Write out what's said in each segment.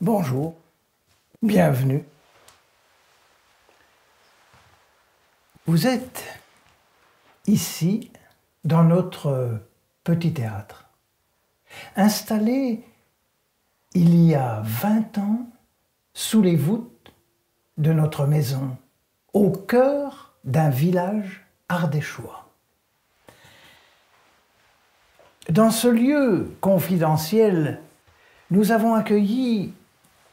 Bonjour, bienvenue. Vous êtes ici, dans notre petit théâtre, installé il y a 20 ans sous les voûtes de notre maison, au cœur d'un village ardéchois. Dans ce lieu confidentiel, nous avons accueilli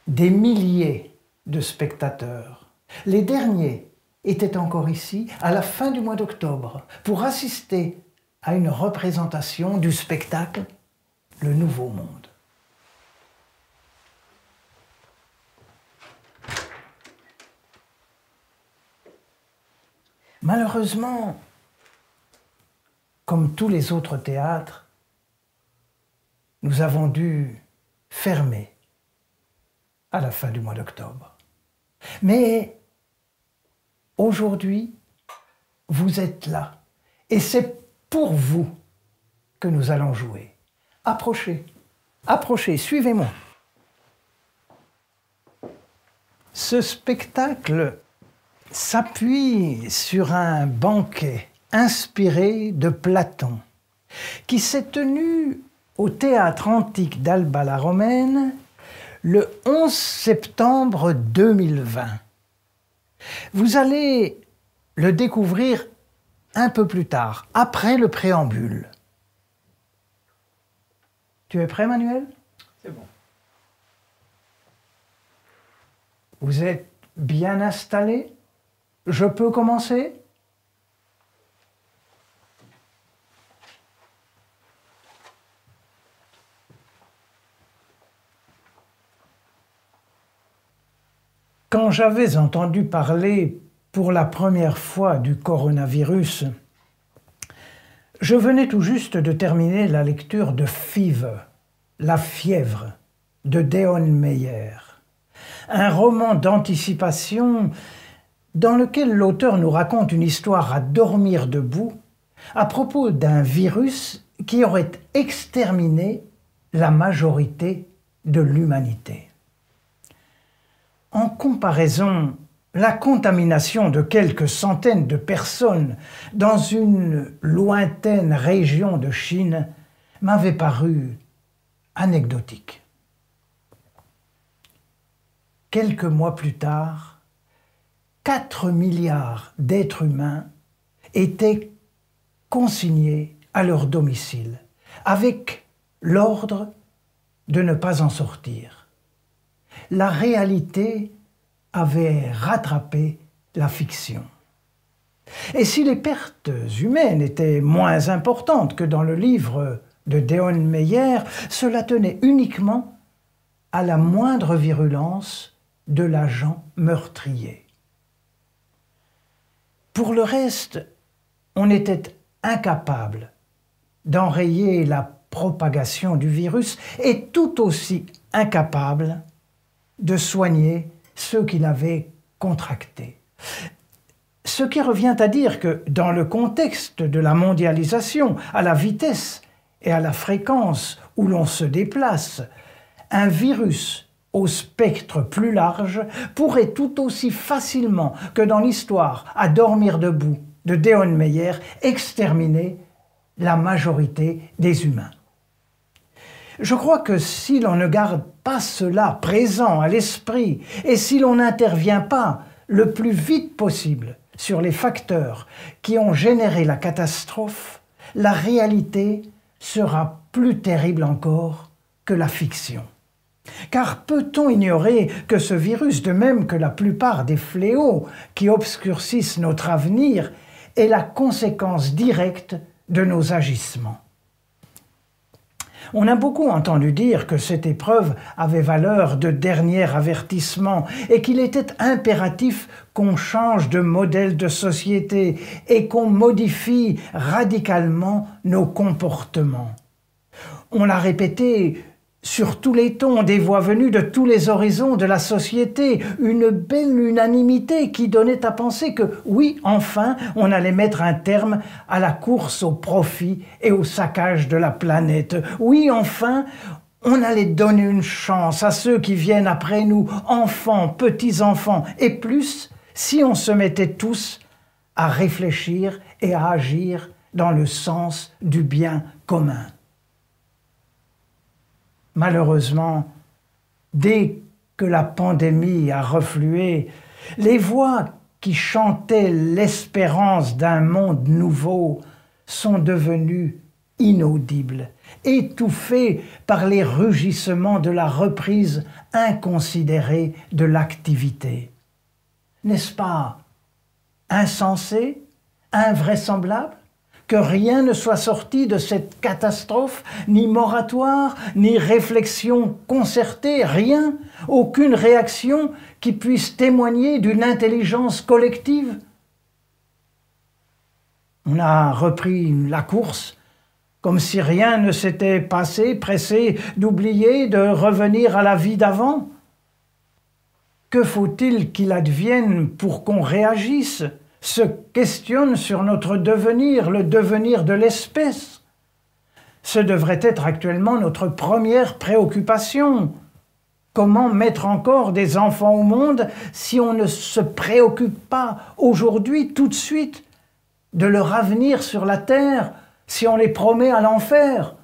des milliers de spectateurs. Les derniers étaient encore ici à la fin du mois d'octobre pour assister à une représentation du spectacle Le Nouveau Monde. Malheureusement, comme tous les autres théâtres, nous avons dû fermer à la fin du mois d'octobre. Mais aujourd'hui, vous êtes là et c'est pour vous que nous allons jouer. Approchez, approchez, suivez-moi. Ce spectacle s'appuie sur un banquet inspiré de Platon qui s'est tenu au théâtre antique d'Alba la Romaine le 11 septembre 2020. Vous allez le découvrir un peu plus tard, après le préambule. Tu es prêt, Manuel? C'est bon. Vous êtes bien installé? Je peux commencer? Quand j'avais entendu parler pour la première fois du coronavirus, je venais tout juste de terminer la lecture de Fever, La fièvre, de Deon Meyer, un roman d'anticipation dans lequel l'auteur nous raconte une histoire à dormir debout à propos d'un virus qui aurait exterminé la majorité de l'humanité. En comparaison, la contamination de quelques centaines de personnes dans une lointaine région de Chine m'avait paru anecdotique. Quelques mois plus tard, 4 milliards d'êtres humains étaient consignés à leur domicile, avec l'ordre de ne pas en sortir. La réalité avait rattrapé la fiction. Et si les pertes humaines étaient moins importantes que dans le livre de Deon Meyer, cela tenait uniquement à la moindre virulence de l'agent meurtrier. Pour le reste, on était incapable d'enrayer la propagation du virus et tout aussi incapable de soigner ceux qui l'avaient contracté. Ce qui revient à dire que dans le contexte de la mondialisation, à la vitesse et à la fréquence où l'on se déplace, un virus au spectre plus large pourrait tout aussi facilement que dans l'histoire à dormir debout de Deon Meyer exterminer la majorité des humains. Je crois que si l'on ne garde pas cela présent à l'esprit et si l'on n'intervient pas le plus vite possible sur les facteurs qui ont généré la catastrophe, la réalité sera plus terrible encore que la fiction. Car peut-on ignorer que ce virus, de même que la plupart des fléaux qui obscurcissent notre avenir, est la conséquence directe de nos agissements? On a beaucoup entendu dire que cette épreuve avait valeur de dernier avertissement et qu'il était impératif qu'on change de modèle de société et qu'on modifie radicalement nos comportements. On l'a répété sur tous les tons, des voix venues de tous les horizons de la société, une belle unanimité qui donnait à penser que, oui, enfin, on allait mettre un terme à la course au profit et au saccage de la planète. Oui, enfin, on allait donner une chance à ceux qui viennent après nous, enfants, petits-enfants, et plus si on se mettait tous à réfléchir et à agir dans le sens du bien commun. Malheureusement, dès que la pandémie a reflué, les voix qui chantaient l'espérance d'un monde nouveau sont devenues inaudibles, étouffées par les rugissements de la reprise inconsidérée de l'activité. N'est-ce pas insensé, invraisemblable, que rien ne soit sorti de cette catastrophe, ni moratoire, ni réflexion concertée, rien, aucune réaction qui puisse témoigner d'une intelligence collective? On a repris la course, comme si rien ne s'était passé, pressé d'oublier, de revenir à la vie d'avant. Que faut-il qu'il advienne pour qu'on réagisse, se questionne sur notre devenir, le devenir de l'espèce? Ce devrait être actuellement notre première préoccupation. Comment mettre encore des enfants au monde si on ne se préoccupe pas aujourd'hui, tout de suite, de leur avenir sur la terre, si on les promet à l'enfer?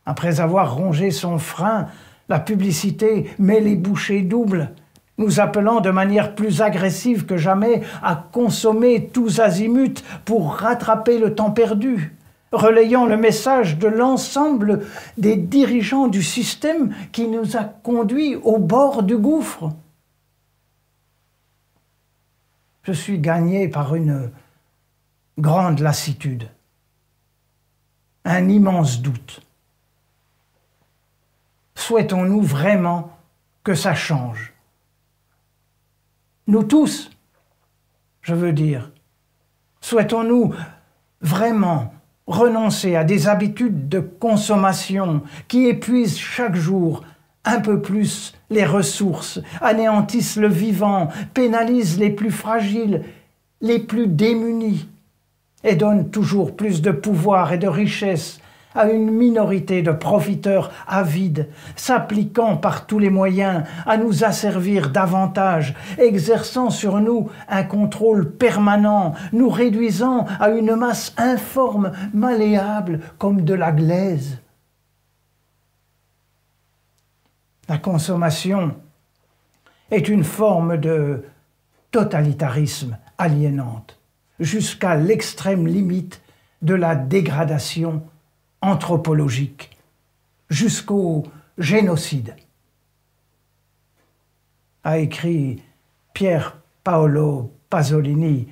Après avoir rongé son frein, la publicité met les bouchées doubles, nous appelant de manière plus agressive que jamais à consommer tous azimuts pour rattraper le temps perdu, relayant le message de l'ensemble des dirigeants du système qui nous a conduits au bord du gouffre. Je suis gagné par une grande lassitude, un immense doute. Souhaitons-nous vraiment que ça change? Nous tous, je veux dire, souhaitons-nous vraiment renoncer à des habitudes de consommation qui épuisent chaque jour un peu plus les ressources, anéantissent le vivant, pénalisent les plus fragiles, les plus démunis, et donnent toujours plus de pouvoir et de richesse à une minorité de profiteurs avides, s'appliquant par tous les moyens à nous asservir davantage, exerçant sur nous un contrôle permanent, nous réduisant à une masse informe, malléable comme de la glaise. La consommation est une forme de totalitarisme aliénante, jusqu'à l'extrême limite de la dégradation anthropologique, jusqu'au génocide, a écrit Pier Paolo Pasolini,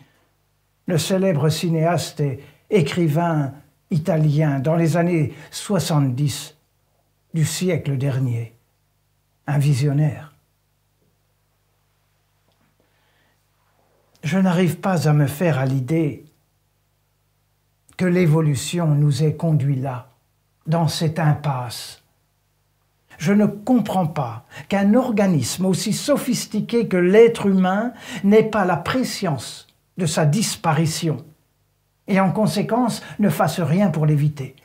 le célèbre cinéaste et écrivain italien dans les années 70 du siècle dernier, un visionnaire. Je n'arrive pas à me faire à l'idée que l'évolution nous ait conduits là, dans cette impasse. Je ne comprends pas qu'un organisme aussi sophistiqué que l'être humain n'ait pas la prescience de sa disparition et en conséquence ne fasse rien pour l'éviter.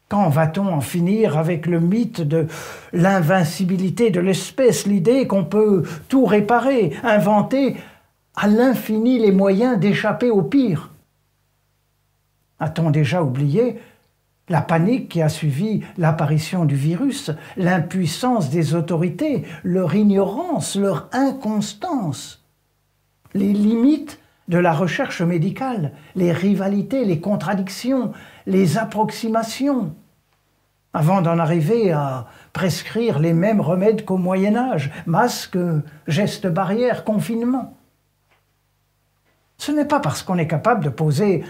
Quand va-t-on en finir avec le mythe de l'invincibilité de l'espèce, l'idée qu'on peut tout réparer, inventer à l'infini les moyens d'échapper au pire? A-t-on déjà oublié la panique qui a suivi l'apparition du virus, l'impuissance des autorités, leur ignorance, leur inconstance, les limites de la recherche médicale, les rivalités, les contradictions, les approximations, avant d'en arriver à prescrire les mêmes remèdes qu'au Moyen-Âge, masques, gestes barrières, confinement. Ce n'est pas parce qu'on est capable de poser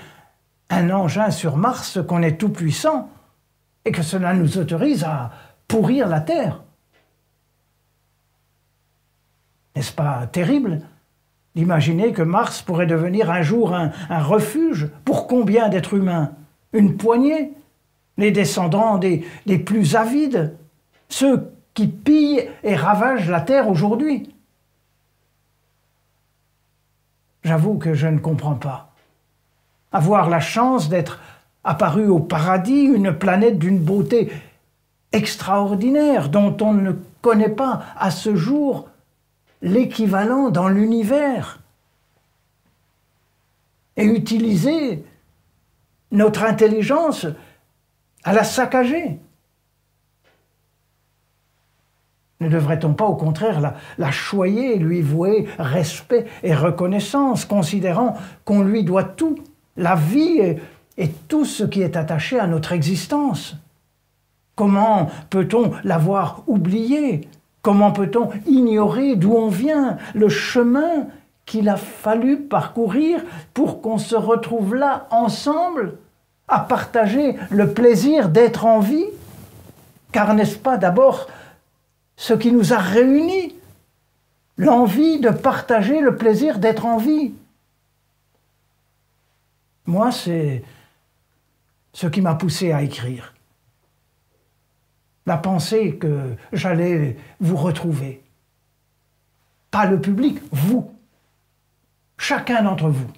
un engin sur Mars qu'on est tout puissant et que cela nous autorise à pourrir la Terre. N'est-ce pas terrible d'imaginer que Mars pourrait devenir un jour un refuge pour combien d'êtres humains? Une poignée? Les descendants des plus avides? Ceux qui pillent et ravagent la Terre aujourd'hui? J'avoue que je ne comprends pas. Avoir la chance d'être apparue au paradis, une planète d'une beauté extraordinaire dont on ne connaît pas à ce jour l'équivalent dans l'univers. Et utiliser notre intelligence à la saccager. Ne devrait-on pas au contraire la choyer, lui vouer respect et reconnaissance, considérant qu'on lui doit tout, la vie et tout ce qui est attaché à notre existence? Comment peut-on l'avoir oublié? Comment peut-on ignorer d'où on vient, le chemin qu'il a fallu parcourir pour qu'on se retrouve là ensemble, à partager le plaisir d'être en vie? Car n'est-ce pas d'abord ce qui nous a réunis, l'envie de partager le plaisir d'être en vie? Moi, c'est ce qui m'a poussé à écrire. La pensée que j'allais vous retrouver. Pas le public, vous. Chacun d'entre vous.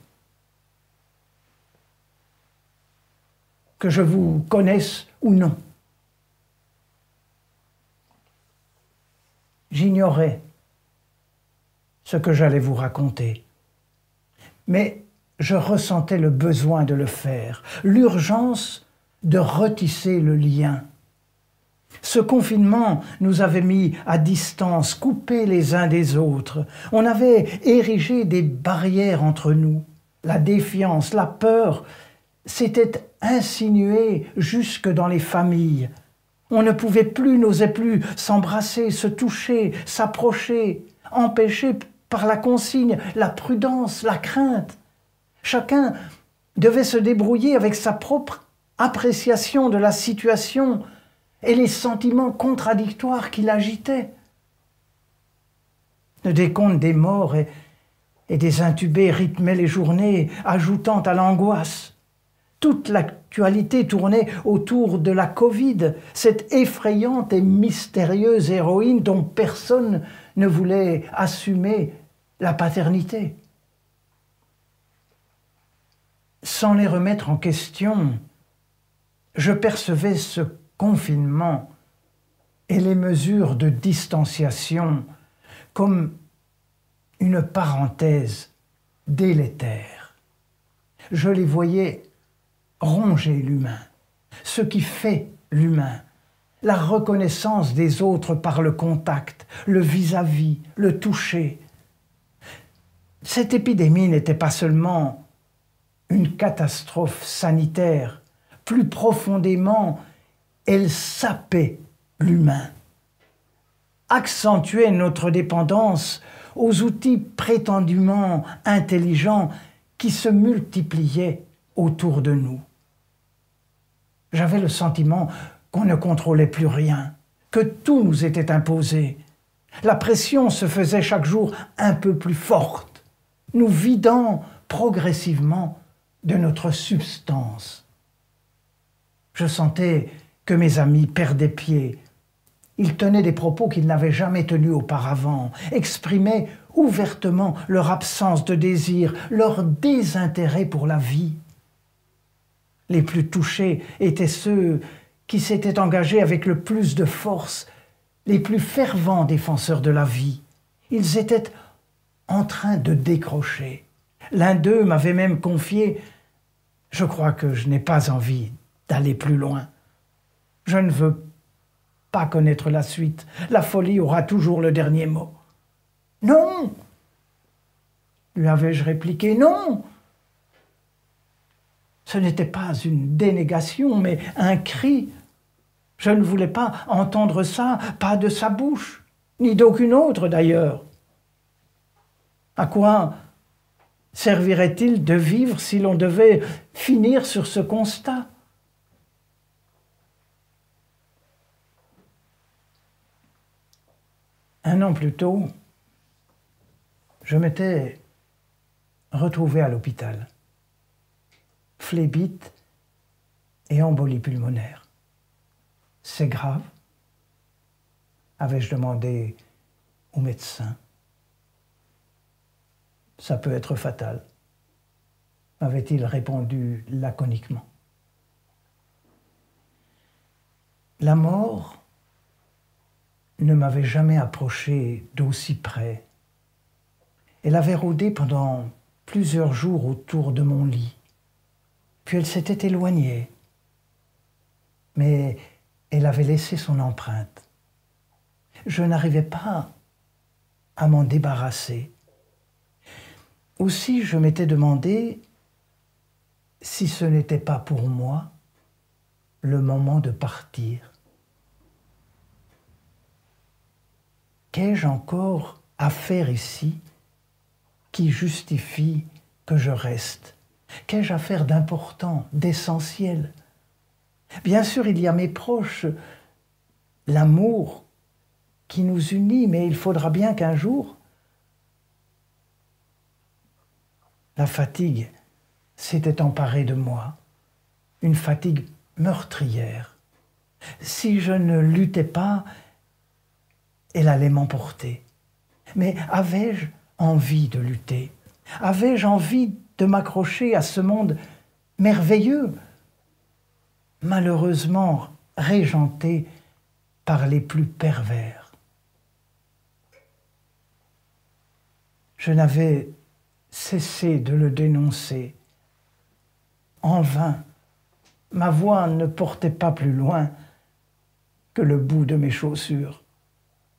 Que je vous connaisse ou non. J'ignorais ce que j'allais vous raconter. Mais je ressentais le besoin de le faire, l'urgence de retisser le lien. Ce confinement nous avait mis à distance, coupés les uns des autres. On avait érigé des barrières entre nous. La défiance, la peur s'étaient insinuées jusque dans les familles. On ne pouvait plus, n'osait plus s'embrasser, se toucher, s'approcher, empêchés par la consigne, la prudence, la crainte. Chacun devait se débrouiller avec sa propre appréciation de la situation et les sentiments contradictoires qui l'agitaient. Le décompte des morts et des intubés rythmait les journées, ajoutant à l'angoisse. Toute l'actualité tournait autour de la Covid, cette effrayante et mystérieuse héroïne dont personne ne voulait assumer la paternité. Sans les remettre en question, je percevais ce confinement et les mesures de distanciation comme une parenthèse délétère. Je les voyais ronger l'humain, ce qui fait l'humain, la reconnaissance des autres par le contact, le vis-à-vis, le toucher. Cette épidémie n'était pas seulement une catastrophe sanitaire, plus profondément, elle sapait l'humain, accentuait notre dépendance aux outils prétendument intelligents qui se multipliaient autour de nous. J'avais le sentiment qu'on ne contrôlait plus rien, que tout nous était imposé. La pression se faisait chaque jour un peu plus forte, nous vidant progressivement de notre substance. Je sentais que mes amis perdaient pied. Ils tenaient des propos qu'ils n'avaient jamais tenus auparavant, exprimaient ouvertement leur absence de désir, leur désintérêt pour la vie. Les plus touchés étaient ceux qui s'étaient engagés avec le plus de force, les plus fervents défenseurs de la vie. Ils étaient en train de décrocher. L'un d'eux m'avait même confié « Je crois que je n'ai pas envie d'aller plus loin. Je ne veux pas connaître la suite. La folie aura toujours le dernier mot. » « Non !» lui avais-je répliqué. « Non !» Ce n'était pas une dénégation, mais un cri. Je ne voulais pas entendre ça, pas de sa bouche, ni d'aucune autre d'ailleurs. À quoi servirait-il de vivre si l'on devait finir sur ce constat? Un an plus tôt, je m'étais retrouvé à l'hôpital. Phlébite et embolie pulmonaire. « C'est grave ?» avais-je demandé au médecin. « Ça peut être fatal », m'avait-il répondu laconiquement. La mort ne m'avait jamais approché d'aussi près. Elle avait rôdé pendant plusieurs jours autour de mon lit. Puis elle s'était éloignée. Mais elle avait laissé son empreinte. Je n'arrivais pas à m'en débarrasser. Aussi, je m'étais demandé si ce n'était pas pour moi le moment de partir. Qu'ai-je encore à faire ici qui justifie que je reste? Qu'ai-je à faire d'important, d'essentiel? Bien sûr, il y a mes proches, l'amour qui nous unit, mais il faudra bien qu'un jour, la fatigue s'était emparée de moi, une fatigue meurtrière. Si je ne luttais pas, elle allait m'emporter. Mais avais-je envie de lutter? Avais-je envie de m'accrocher à ce monde merveilleux, malheureusement régenté par les plus pervers? Je n'avais cessé de le dénoncer. En vain, ma voix ne portait pas plus loin que le bout de mes chaussures.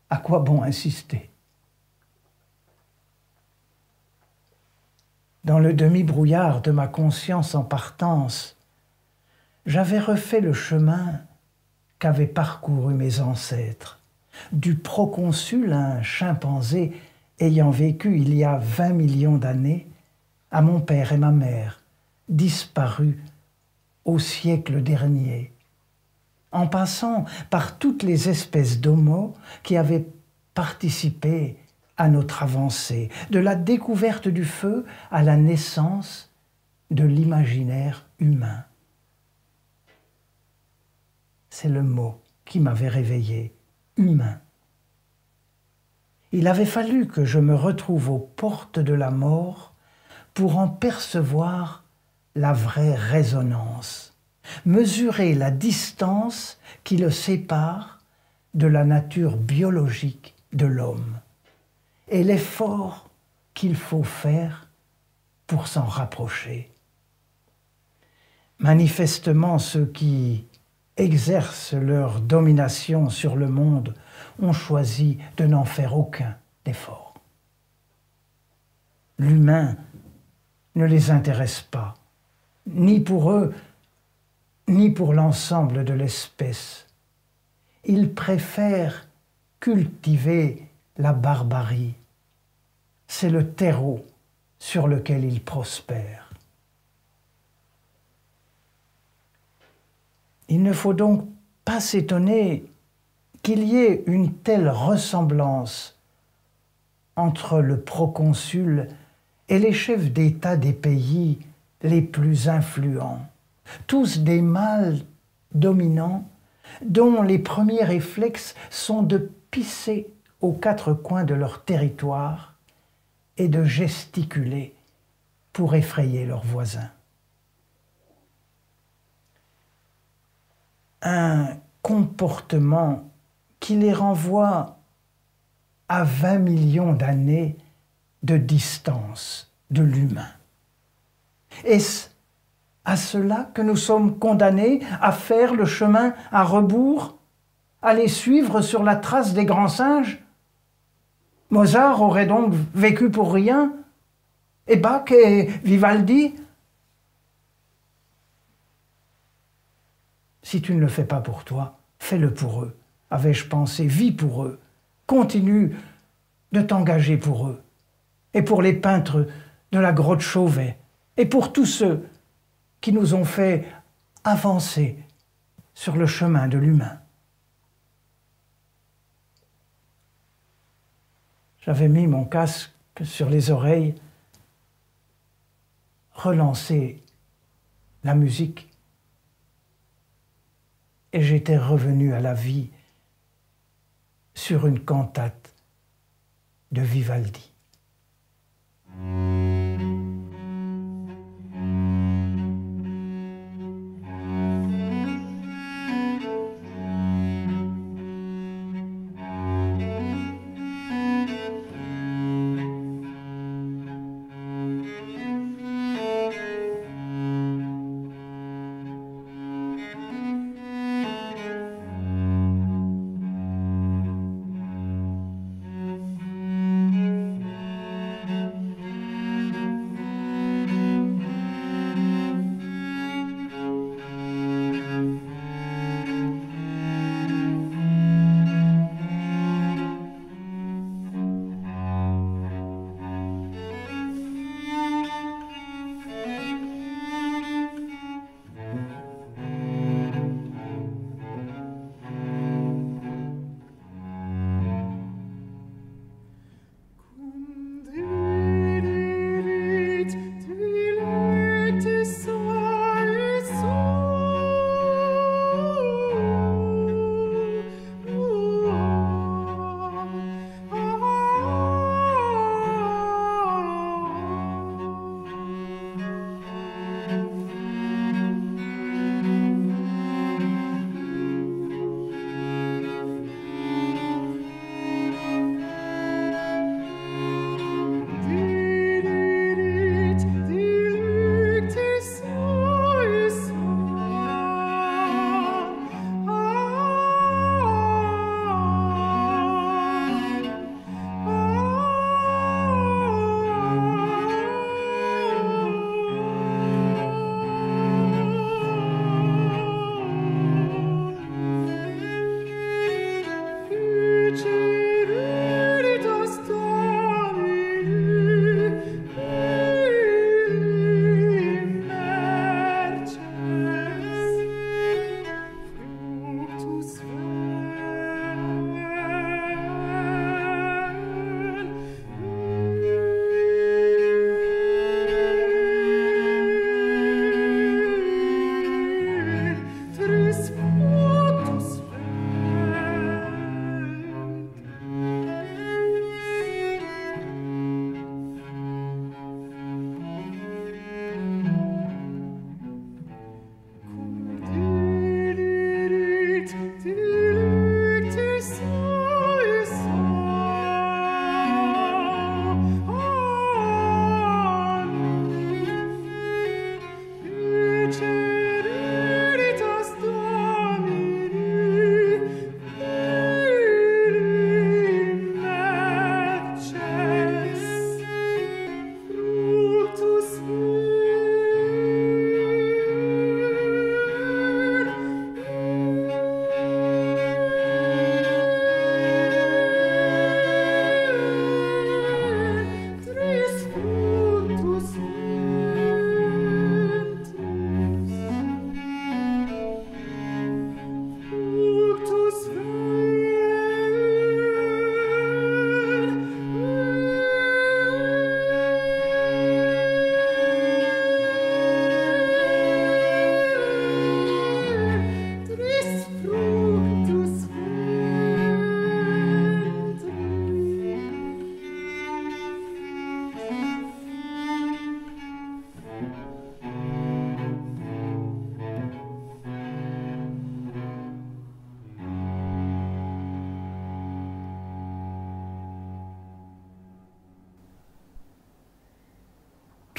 À quoi bon insister? Dans le demi-brouillard de ma conscience en partance, j'avais refait le chemin qu'avaient parcouru mes ancêtres, du proconsul, un chimpanzé ayant vécu il y a 20 millions d'années, à mon père et ma mère, disparus au siècle dernier, en passant par toutes les espèces d'homos qui avaient participé à notre avancée, de la découverte du feu à la naissance de l'imaginaire humain. C'est le mot qui m'avait réveillé, humain. Il avait fallu que je me retrouve aux portes de la mort pour en percevoir la vraie résonance, mesurer la distance qui le sépare de la nature biologique de l'homme et l'effort qu'il faut faire pour s'en rapprocher. Manifestement, ceux qui exercent leur domination sur le monde ont choisi de n'en faire aucun effort. L'humain ne les intéresse pas, ni pour eux, ni pour l'ensemble de l'espèce. Ils préfèrent cultiver la barbarie. C'est le terreau sur lequel ils prospèrent. Il ne faut donc pas s'étonner qu'il y ait une telle ressemblance entre le proconsul et les chefs d'État des pays les plus influents, tous des mâles dominants dont les premiers réflexes sont de pisser aux quatre coins de leur territoire et de gesticuler pour effrayer leurs voisins. Un comportement qui les renvoie à 20 millions d'années de distance de l'humain. Est-ce à cela que nous sommes condamnés à faire le chemin à rebours, à les suivre sur la trace des grands singes? Mozart aurait donc vécu pour rien? Et Bach et Vivaldi? Si tu ne le fais pas pour toi, fais-le pour eux, avais-je pensé, vis pour eux, continue de t'engager pour eux, et pour les peintres de la grotte Chauvet, et pour tous ceux qui nous ont fait avancer sur le chemin de l'humain. J'avais mis mon casque sur les oreilles, relancé la musique, et j'étais revenu à la vie sur une cantate de Vivaldi.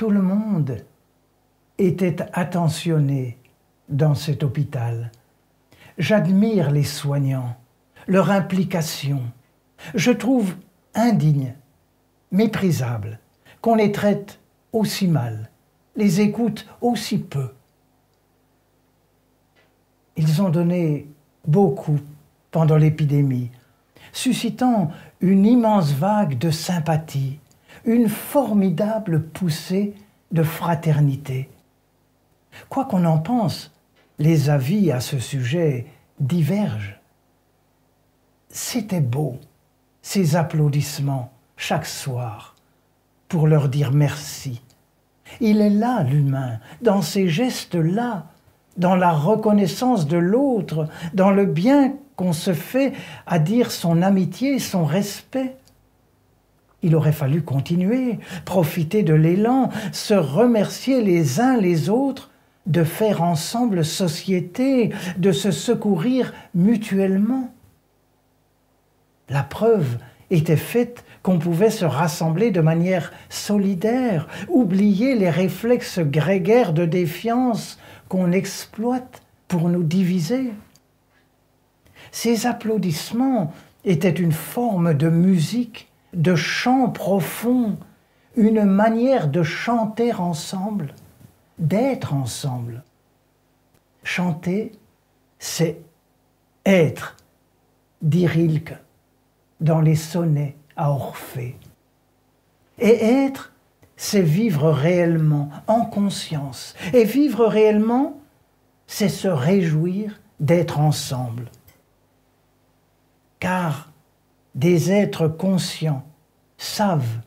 Tout le monde était attentionné dans cet hôpital. J'admire les soignants, leur implication. Je trouve indigne, méprisable, qu'on les traite aussi mal, les écoute aussi peu. Ils ont donné beaucoup pendant l'épidémie, suscitant une immense vague de sympathie, une formidable poussée de fraternité. Quoi qu'on en pense, les avis à ce sujet divergent. C'était beau, ces applaudissements chaque soir, pour leur dire merci. Il est là l'humain, dans ces gestes-là, dans la reconnaissance de l'autre, dans le bien qu'on se fait à dire son amitié, son respect. Il aurait fallu continuer, profiter de l'élan, se remercier les uns les autres, de faire ensemble société, de se secourir mutuellement. La preuve était faite qu'on pouvait se rassembler de manière solidaire, oublier les réflexes grégaires de défiance qu'on exploite pour nous diviser. Ces applaudissements étaient une forme de musique, de chant profond, une manière de chanter ensemble, d'être ensemble. Chanter, c'est être, dit Rilke dans les sonnets à Orphée. Et être, c'est vivre réellement, en conscience. Et vivre réellement, c'est se réjouir d'être ensemble. Car des êtres conscients savent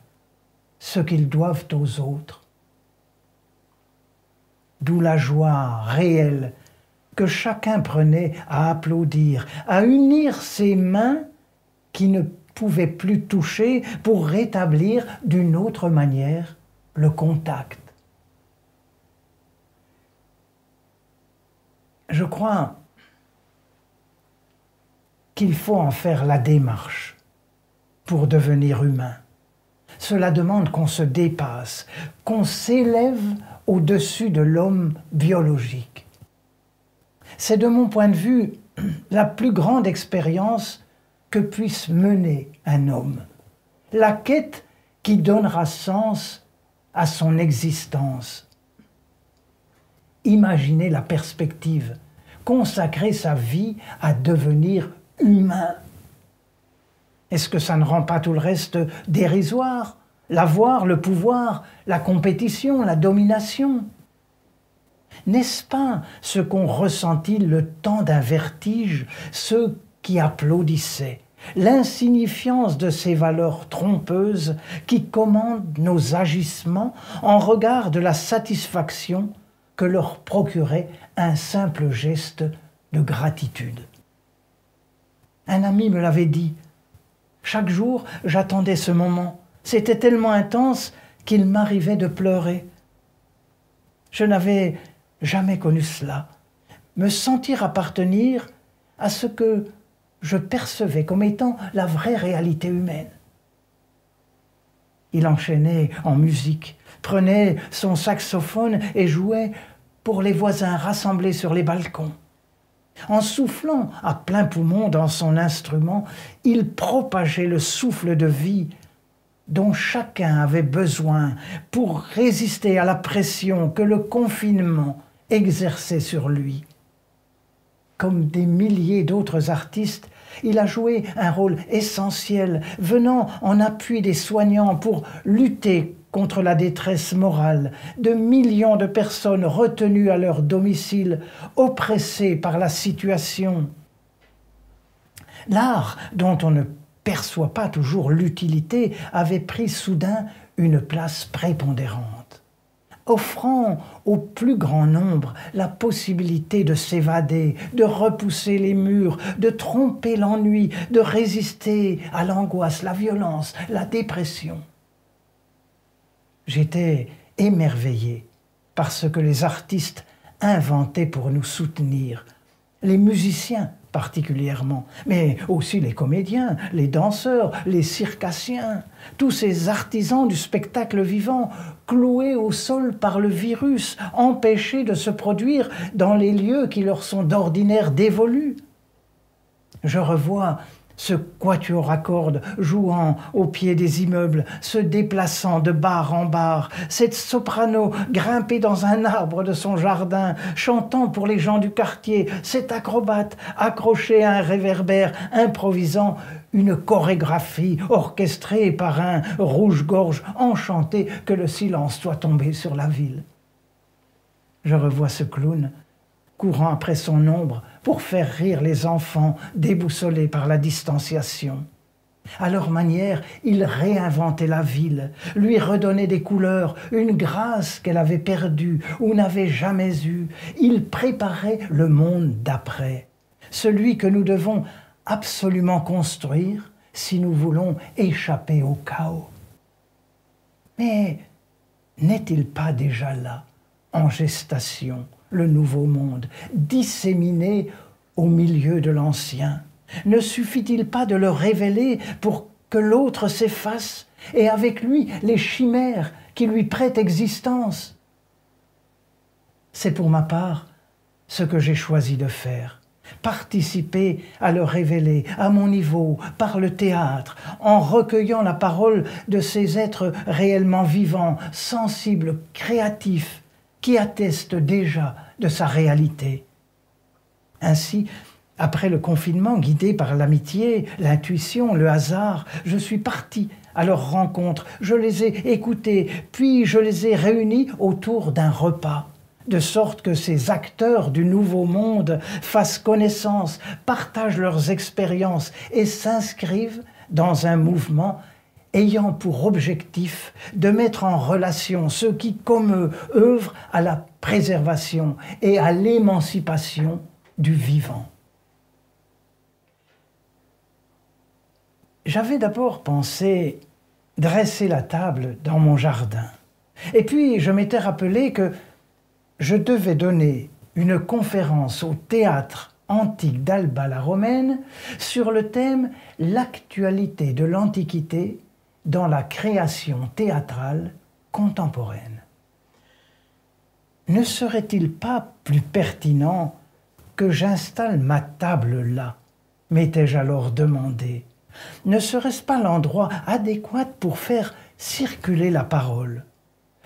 ce qu'ils doivent aux autres. D'où la joie réelle que chacun prenait à applaudir, à unir ses mains qui ne pouvaient plus toucher pour rétablir d'une autre manière le contact. Je crois qu'il faut en faire la démarche pour devenir humain. Cela demande qu'on se dépasse, qu'on s'élève au-dessus de l'homme biologique. C'est de mon point de vue la plus grande expérience que puisse mener un homme, la quête qui donnera sens à son existence. Imaginez la perspective, consacrer sa vie à devenir humain. Est-ce que ça ne rend pas tout le reste dérisoire? L'avoir, le pouvoir, la compétition, la domination? N'est-ce pas ce qu'ont ressenti le temps d'un vertige ceux qui applaudissaient, l'insignifiance de ces valeurs trompeuses qui commandent nos agissements en regard de la satisfaction que leur procurait un simple geste de gratitude? Un ami me l'avait dit. Chaque jour, j'attendais ce moment. C'était tellement intense qu'il m'arrivait de pleurer. Je n'avais jamais connu cela. Me sentir appartenir à ce que je percevais comme étant la vraie réalité humaine. Il enchaînait en musique, prenait son saxophone et jouait pour les voisins rassemblés sur les balcons. En soufflant à plein poumon dans son instrument, il propageait le souffle de vie dont chacun avait besoin pour résister à la pression que le confinement exerçait sur lui. Comme des milliers d'autres artistes, il a joué un rôle essentiel, venant en appui des soignants pour lutter contre la détresse morale de millions de personnes retenues à leur domicile, oppressées par la situation. L'art, dont on ne perçoit pas toujours l'utilité, avait pris soudain une place prépondérante, offrant au plus grand nombre la possibilité de s'évader, de repousser les murs, de tromper l'ennui, de résister à l'angoisse, la violence, la dépression. J'étais émerveillé par ce que les artistes inventaient pour nous soutenir, les musiciens particulièrement, mais aussi les comédiens, les danseurs, les circassiens, tous ces artisans du spectacle vivant, cloués au sol par le virus, empêchés de se produire dans les lieux qui leur sont d'ordinaire dévolus. Je revois ce quatuor à cordes jouant au pied des immeubles, se déplaçant de bar en bar, cette soprano grimpée dans un arbre de son jardin, chantant pour les gens du quartier, cet acrobate accroché à un réverbère, improvisant une chorégraphie orchestrée par un rouge-gorge enchanté que le silence soit tombé sur la ville. Je revois ce clown courant après son ombre pour faire rire les enfants déboussolés par la distanciation. À leur manière, ils réinventaient la ville, lui redonnaient des couleurs, une grâce qu'elle avait perdue ou n'avait jamais eue. Ils préparaient le monde d'après, celui que nous devons absolument construire si nous voulons échapper au chaos. Mais n'est-il pas déjà là, en gestation, le nouveau monde, disséminé au milieu de l'ancien? Ne suffit-il pas de le révéler pour que l'autre s'efface et avec lui les chimères qui lui prêtent existence? C'est pour ma part ce que j'ai choisi de faire. Participer à le révéler à mon niveau, par le théâtre, en recueillant la parole de ces êtres réellement vivants, sensibles, créatifs, qui attestent déjà de sa réalité. Ainsi, après le confinement, guidé par l'amitié, l'intuition, le hasard, je suis parti à leur rencontre, je les ai écoutés, puis je les ai réunis autour d'un repas, de sorte que ces acteurs du nouveau monde fassent connaissance, partagent leurs expériences et s'inscrivent dans un mouvement ayant pour objectif de mettre en relation ceux qui, comme eux, œuvrent à la préservation et à l'émancipation du vivant. J'avais d'abord pensé dresser la table dans mon jardin. Et puis je m'étais rappelé que je devais donner une conférence au théâtre antique d'Alba la Romaine sur le thème « L'actualité de l'Antiquité dans la création théâtrale contemporaine ». Ne serait-il pas plus pertinent que j'installe ma table là, m'étais-je alors demandé. Ne serait-ce pas l'endroit adéquat pour faire circuler la parole?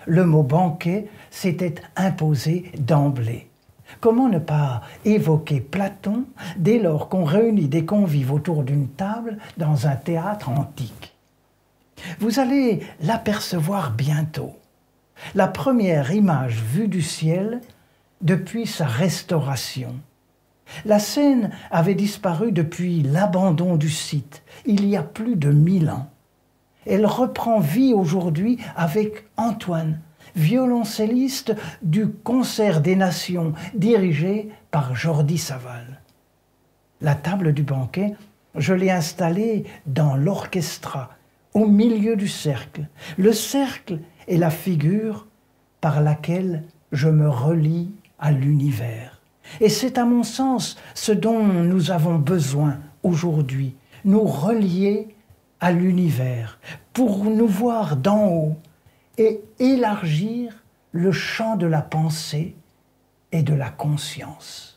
Le mot banquet s'était imposé d'emblée. Comment ne pas évoquer Platon dès lors qu'on réunit des convives autour d'une table dans un théâtre antique? Vous allez l'apercevoir bientôt. La première image vue du ciel depuis sa restauration. La scène avait disparu depuis l'abandon du site, il y a plus de 1000 ans. Elle reprend vie aujourd'hui avec Antoine, violoncelliste du Concert des Nations, dirigé par Jordi Savall. La table du banquet, je l'ai installée dans l'orchestra, au milieu du cercle. Le cercle est la figure par laquelle je me relie à l'univers. Et c'est à mon sens ce dont nous avons besoin aujourd'hui, nous relier à l'univers, pour nous voir d'en haut et élargir le champ de la pensée et de la conscience.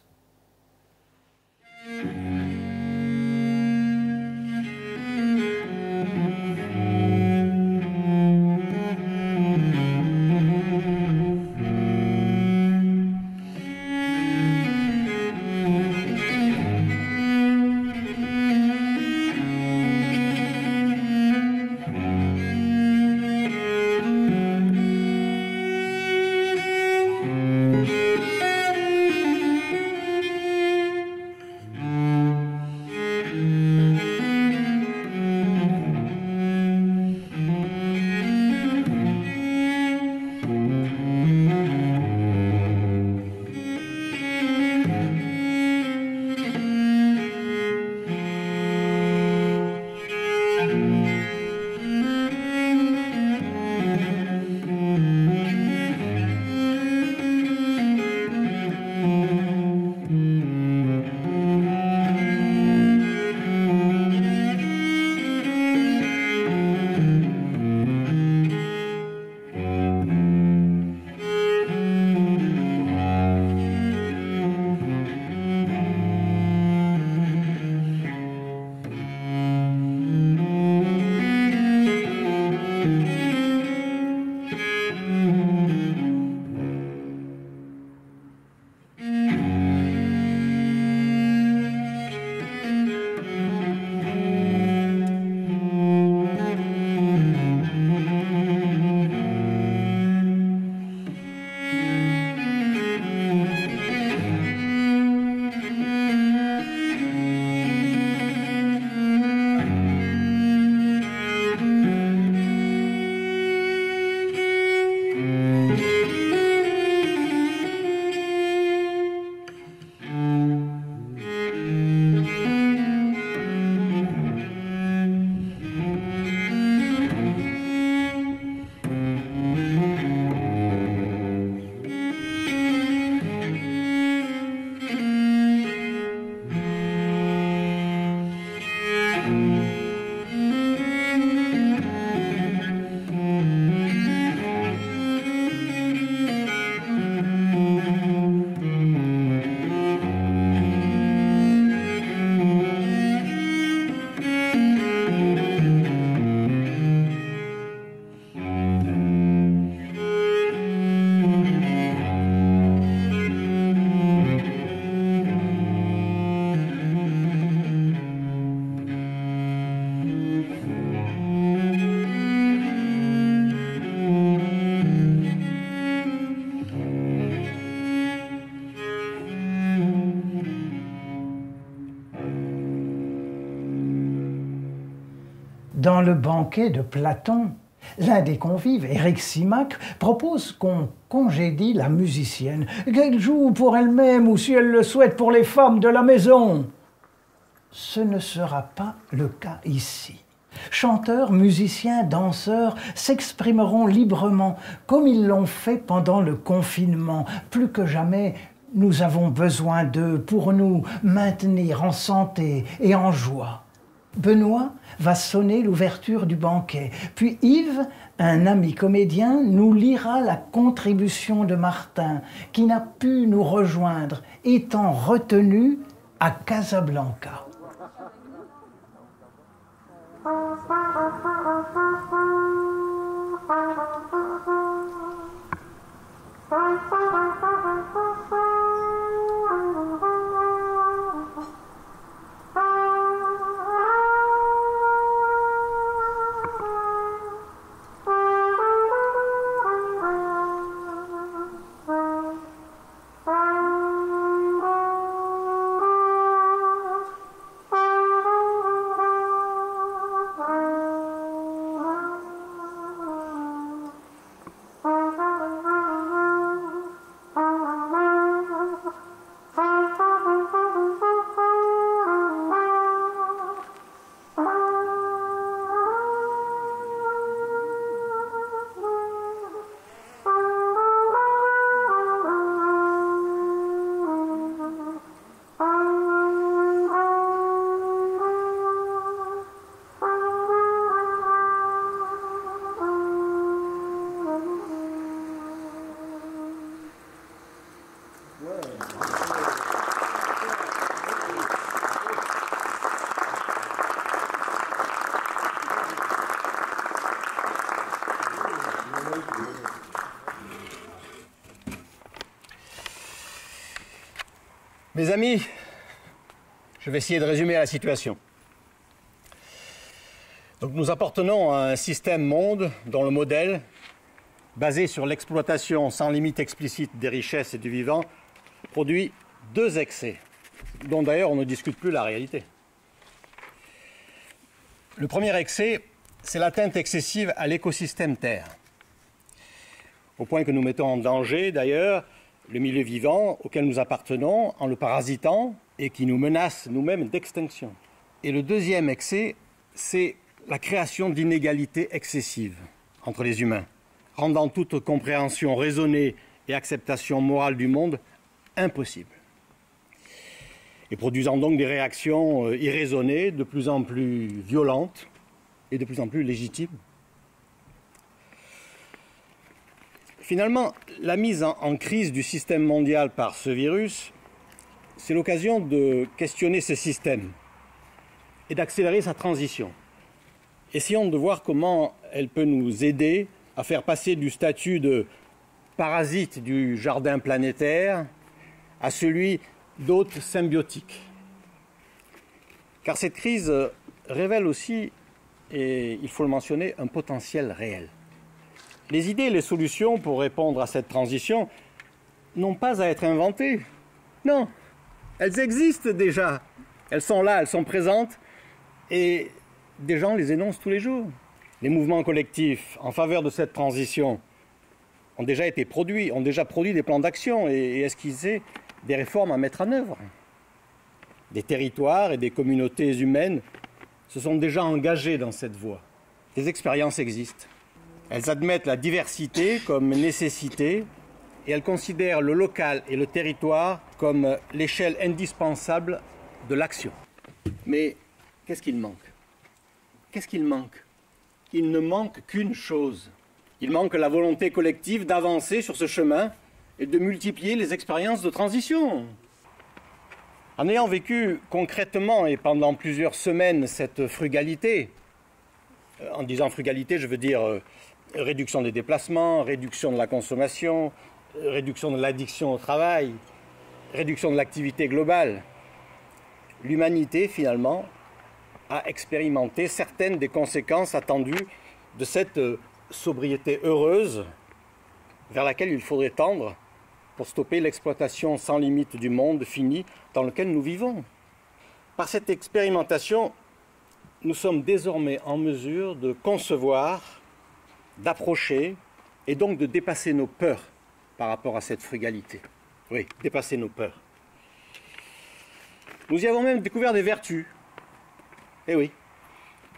Dans le banquet de Platon, l'un des convives, Eryximachre, propose qu'on congédie la musicienne, qu'elle joue pour elle-même ou si elle le souhaite pour les femmes de la maison. Ce ne sera pas le cas ici. Chanteurs, musiciens, danseurs s'exprimeront librement comme ils l'ont fait pendant le confinement. Plus que jamais, nous avons besoin d'eux pour nous maintenir en santé et en joie. Benoît va sonner l'ouverture du banquet, puis Yves, un ami comédien, nous lira la contribution de Martin, qui n'a pu nous rejoindre, étant retenu à Casablanca. Mes amis, je vais essayer de résumer la situation. Donc nous appartenons à un système monde dont le modèle, basé sur l'exploitation sans limite explicite des richesses et du vivant, produit deux excès, dont d'ailleurs on ne discute plus la réalité. Le premier excès, c'est l'atteinte excessive à l'écosystème Terre, au point que nous mettons en danger d'ailleurs le milieu vivant auquel nous appartenons en le parasitant et qui nous menace nous-mêmes d'extinction. Et le deuxième excès, c'est la création d'inégalités excessives entre les humains, rendant toute compréhension raisonnée et acceptation morale du monde impossible. Et produisant donc des réactions irraisonnées, de plus en plus violentes et de plus en plus légitimes. Finalement, la mise en crise du système mondial par ce virus, c'est l'occasion de questionner ce système et d'accélérer sa transition. Essayons de voir comment elle peut nous aider à faire passer du statut de parasite du jardin planétaire à celui d'hôte symbiotique. Car cette crise révèle aussi, et il faut le mentionner, un potentiel réel. Les idées et les solutions pour répondre à cette transition n'ont pas à être inventées. Non, elles existent déjà. Elles sont là, elles sont présentes et des gens les énoncent tous les jours. Les mouvements collectifs en faveur de cette transition ont déjà été produits, ont déjà produit des plans d'action et esquissé des réformes à mettre en œuvre. Des territoires et des communautés humaines se sont déjà engagés dans cette voie. Des expériences existent. Elles admettent la diversité comme nécessité et elles considèrent le local et le territoire comme l'échelle indispensable de l'action. Mais qu'est-ce qu'il manque? Qu'est-ce qu'il manque? Il ne manque qu'une chose. Il manque la volonté collective d'avancer sur ce chemin et de multiplier les expériences de transition. En ayant vécu concrètement et pendant plusieurs semaines cette frugalité, en disant frugalité, je veux dire réduction des déplacements, réduction de la consommation, réduction de l'addiction au travail, réduction de l'activité globale. L'humanité, finalement, a expérimenté certaines des conséquences attendues de cette sobriété heureuse vers laquelle il faudrait tendre pour stopper l'exploitation sans limite du monde fini dans lequel nous vivons. Par cette expérimentation, nous sommes désormais en mesure de concevoir, d'approcher et donc de dépasser nos peurs par rapport à cette frugalité. Oui, dépasser nos peurs. Nous y avons même découvert des vertus. Eh oui.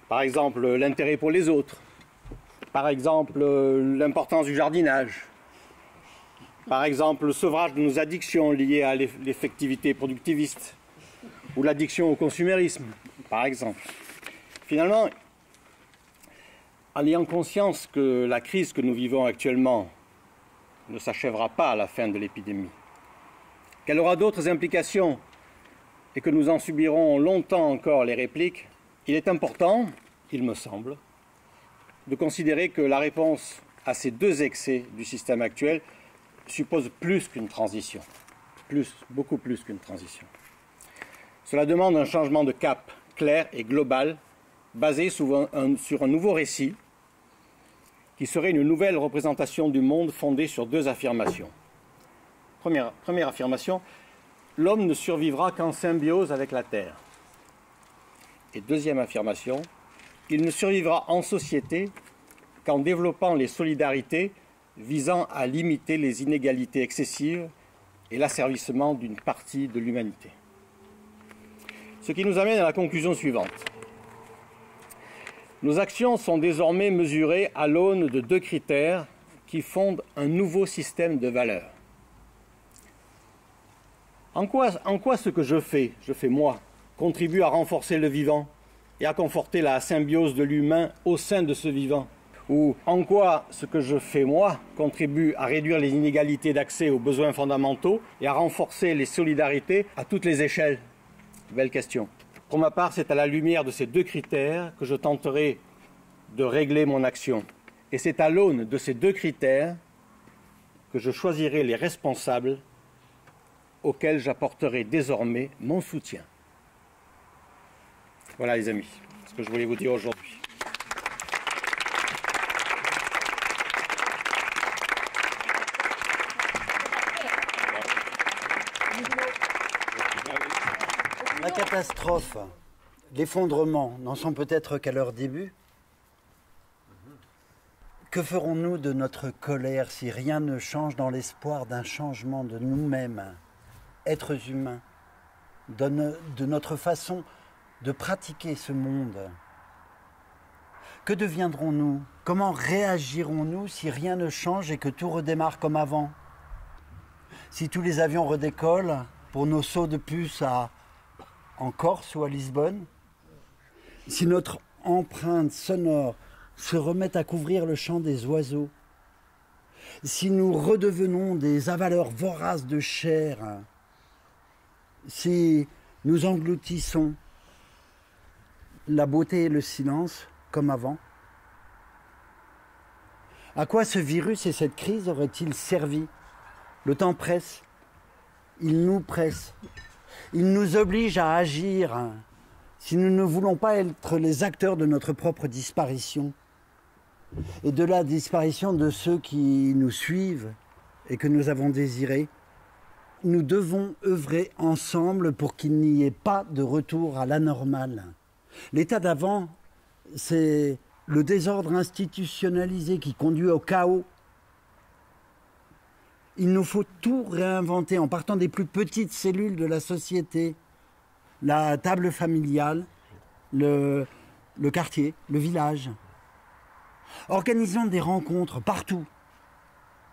Par exemple, l'intérêt pour les autres. Par exemple, l'importance du jardinage. Par exemple, le sevrage de nos addictions liées à l'effectivité productiviste. Ou l'addiction au consumérisme, par exemple. Finalement, en ayant conscience que la crise que nous vivons actuellement ne s'achèvera pas à la fin de l'épidémie, qu'elle aura d'autres implications et que nous en subirons longtemps encore les répliques, il est important, il me semble, de considérer que la réponse à ces deux excès du système actuel suppose plus qu'une transition, beaucoup plus qu'une transition. Cela demande un changement de cap clair et global, basé sur un nouveau récit, qui serait une nouvelle représentation du monde fondée sur deux affirmations. Première affirmation, l'homme ne survivra qu'en symbiose avec la Terre. Et deuxième affirmation, il ne survivra en société qu'en développant les solidarités visant à limiter les inégalités excessives et l'asservissement d'une partie de l'humanité. Ce qui nous amène à la conclusion suivante. Nos actions sont désormais mesurées à l'aune de deux critères qui fondent un nouveau système de valeurs. En quoi ce que je fais moi, contribue à renforcer le vivant et à conforter la symbiose de l'humain au sein de ce vivant? ou en quoi ce que je fais moi contribue à réduire les inégalités d'accès aux besoins fondamentaux et à renforcer les solidarités à toutes les échelles? Belle question. Pour ma part, c'est à la lumière de ces deux critères que je tenterai de régler mon action. Et c'est à l'aune de ces deux critères que je choisirai les responsables auxquels j'apporterai désormais mon soutien. Voilà les amis, ce que je voulais vous dire aujourd'hui. La catastrophe, l'effondrement n'en sont peut-être qu'à leur début. Que ferons-nous de notre colère si rien ne change dans l'espoir d'un changement de nous-mêmes, êtres humains, de notre façon de pratiquer ce monde? Que deviendrons-nous? Comment réagirons-nous si rien ne change et que tout redémarre comme avant? Si tous les avions redécollent pour nos sauts de puce en Corse ou à Lisbonne? Si notre empreinte sonore se remet à couvrir le chant des oiseaux? Si nous redevenons des avaleurs voraces de chair? Si nous engloutissons la beauté et le silence comme avant? À quoi ce virus et cette crise auraient-ils servi? Le temps presse, il nous presse, il nous oblige à agir si nous ne voulons pas être les acteurs de notre propre disparition et de la disparition de ceux qui nous suivent et que nous avons désirés. Nous devons œuvrer ensemble pour qu'il n'y ait pas de retour à l'anormal. L'état d'avant, c'est le désordre institutionnalisé qui conduit au chaos. Il nous faut tout réinventer en partant des plus petites cellules de la société. La table familiale, le quartier, le village. Organisons des rencontres partout,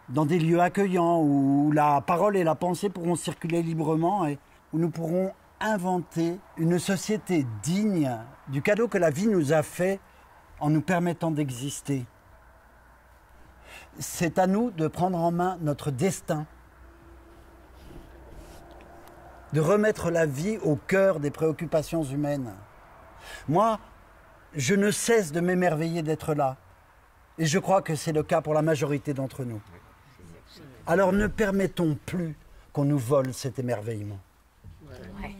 dans des lieux accueillants où la parole et la pensée pourront circuler librement et où nous pourrons inventer une société digne du cadeau que la vie nous a fait en nous permettant d'exister. C'est à nous de prendre en main notre destin, de remettre la vie au cœur des préoccupations humaines. Moi, je ne cesse de m'émerveiller d'être là. Et je crois que c'est le cas pour la majorité d'entre nous. Alors ne permettons plus qu'on nous vole cet émerveillement. Ouais.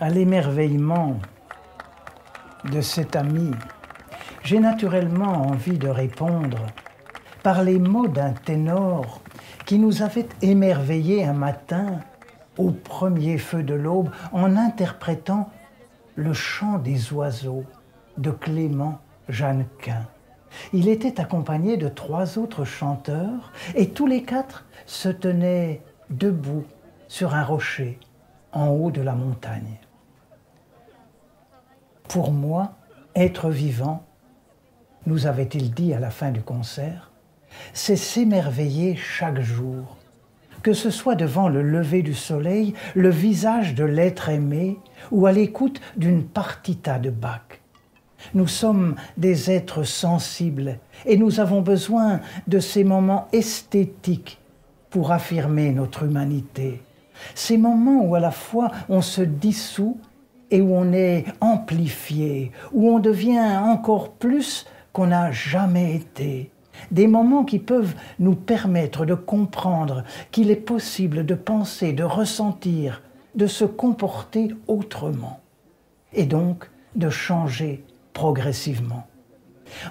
À l'émerveillement de cet ami, j'ai naturellement envie de répondre par les mots d'un ténor qui nous avait émerveillés un matin au premier feu de l'aube en interprétant le chant des oiseaux de Clément Jeannequin. Il était accompagné de 3 autres chanteurs et tous les 4 se tenaient debout sur un rocher en haut de la montagne. Pour moi, être vivant, nous avait-il dit à la fin du concert, c'est s'émerveiller chaque jour, que ce soit devant le lever du soleil, le visage de l'être aimé ou à l'écoute d'une partita de Bach. Nous sommes des êtres sensibles et nous avons besoin de ces moments esthétiques pour affirmer notre humanité. Ces moments où à la fois on se dissout et où on est amplifié, où on devient encore plus qu'on n'a jamais été. Des moments qui peuvent nous permettre de comprendre qu'il est possible de penser, de ressentir, de se comporter autrement. Et donc de changer progressivement.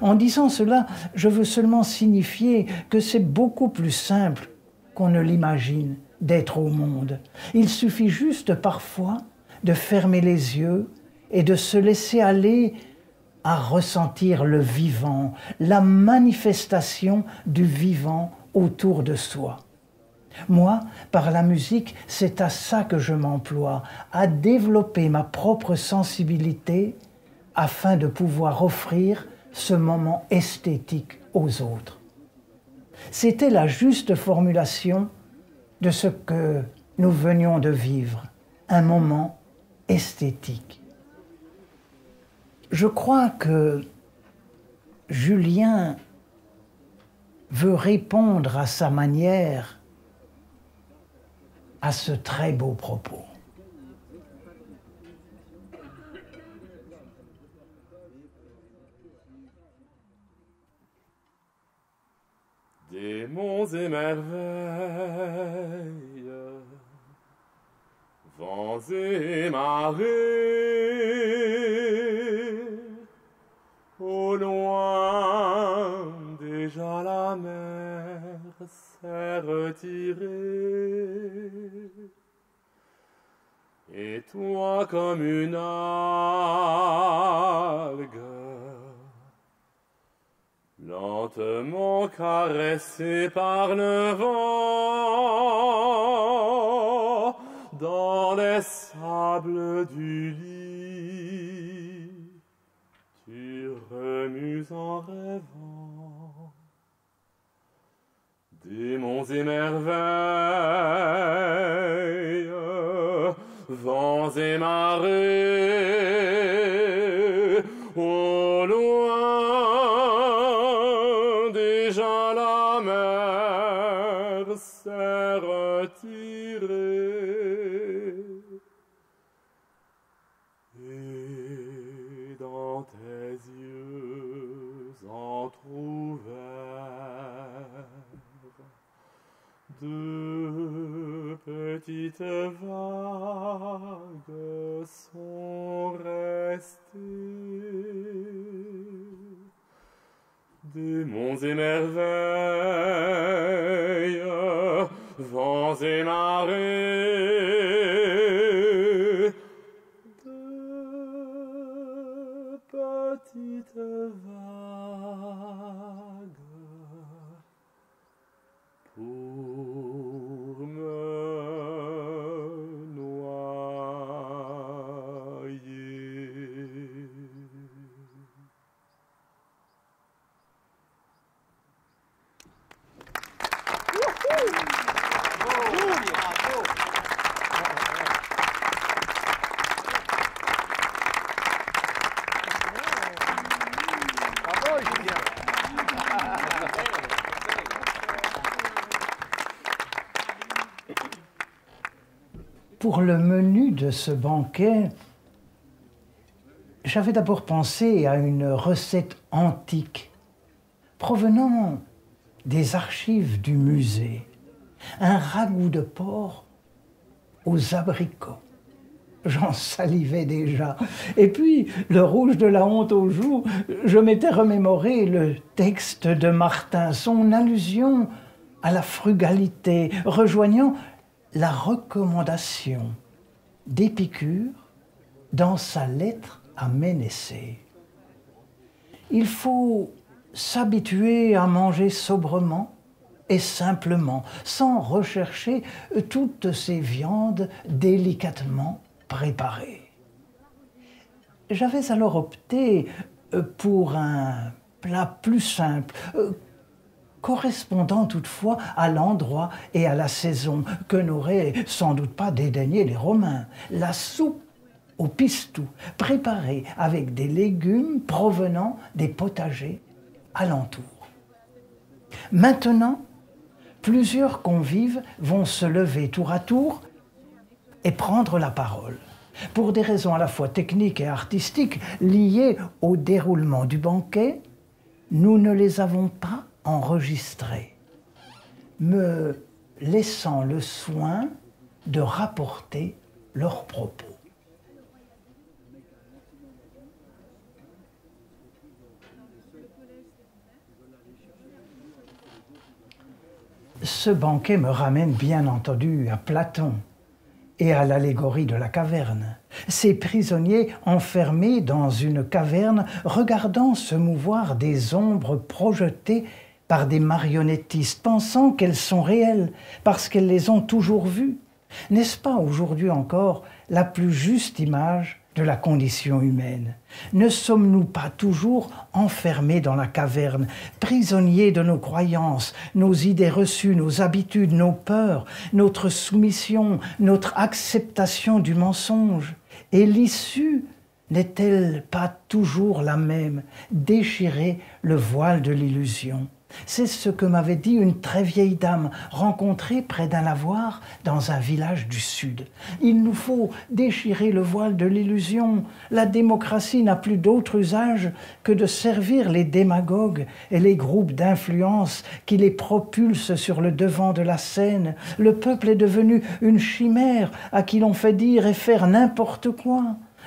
En disant cela, je veux seulement signifier que c'est beaucoup plus simple qu'on ne l'imagine d'être au monde. Il suffit juste parfois de fermer les yeux et de se laisser aller à ressentir le vivant, la manifestation du vivant autour de soi. Moi, par la musique, c'est à ça que je m'emploie, à développer ma propre sensibilité afin de pouvoir offrir ce moment esthétique aux autres. C'était la juste formulation de ce que nous venions de vivre, un moment esthétique. Je crois que Julien veut répondre à sa manière à ce très beau propos. Des monts et merveilles, vents et marées, au loin déjà la mer s'est retirée, et toi comme une algue, lentement caressé par le vent, dans les sables du lit, tu remues en rêvant. Des monts et merveilles, vents et marées, au loin déjà la mer s'est retirée, et dans tes yeux entr'ouverts deux petites vagues sont restées. Des monts et merveilles, vents et marées, deux petites vagues pour me noyer. Pour le menu de ce banquet, j'avais d'abord pensé à une recette antique provenant des archives du musée. Un ragoût de porc aux abricots. J'en salivais déjà. Et puis, le rouge de la honte aux joues, je m'étais remémoré le texte de Martin, son allusion à la frugalité, rejoignant la recommandation d'Épicure dans sa lettre à Ménécée. Il faut s'habituer à manger sobrement et simplement, sans rechercher toutes ces viandes délicatement préparées. J'avais alors opté pour un plat plus simple, correspondant toutefois à l'endroit et à la saison, que n'auraient sans doute pas dédaigné les Romains. La soupe au pistou, préparée avec des légumes provenant des potagers alentours. Maintenant, plusieurs convives vont se lever tour à tour et prendre la parole. Pour des raisons à la fois techniques et artistiques liées au déroulement du banquet, nous ne les avons pas enregistrés, me laissant le soin de rapporter leurs propos. Ce banquet me ramène bien entendu à Platon et à l'allégorie de la caverne. Ces prisonniers enfermés dans une caverne, regardant se mouvoir des ombres projetées par des marionnettistes, pensant qu'elles sont réelles, parce qu'elles les ont toujours vues. N'est-ce pas aujourd'hui encore la plus juste image de la condition humaine? Ne sommes-nous pas toujours enfermés dans la caverne, prisonniers de nos croyances, nos idées reçues, nos habitudes, nos peurs, notre soumission, notre acceptation du mensonge? Et l'issue n'est-elle pas toujours la même? Déchirer le voile de l'illusion. C'est ce que m'avait dit une très vieille dame rencontrée près d'un lavoir dans un village du Sud. Il nous faut déchirer le voile de l'illusion. La démocratie n'a plus d'autre usage que de servir les démagogues et les groupes d'influence qui les propulsent sur le devant de la scène. Le peuple est devenu une chimère à qui l'on fait dire et faire n'importe quoi.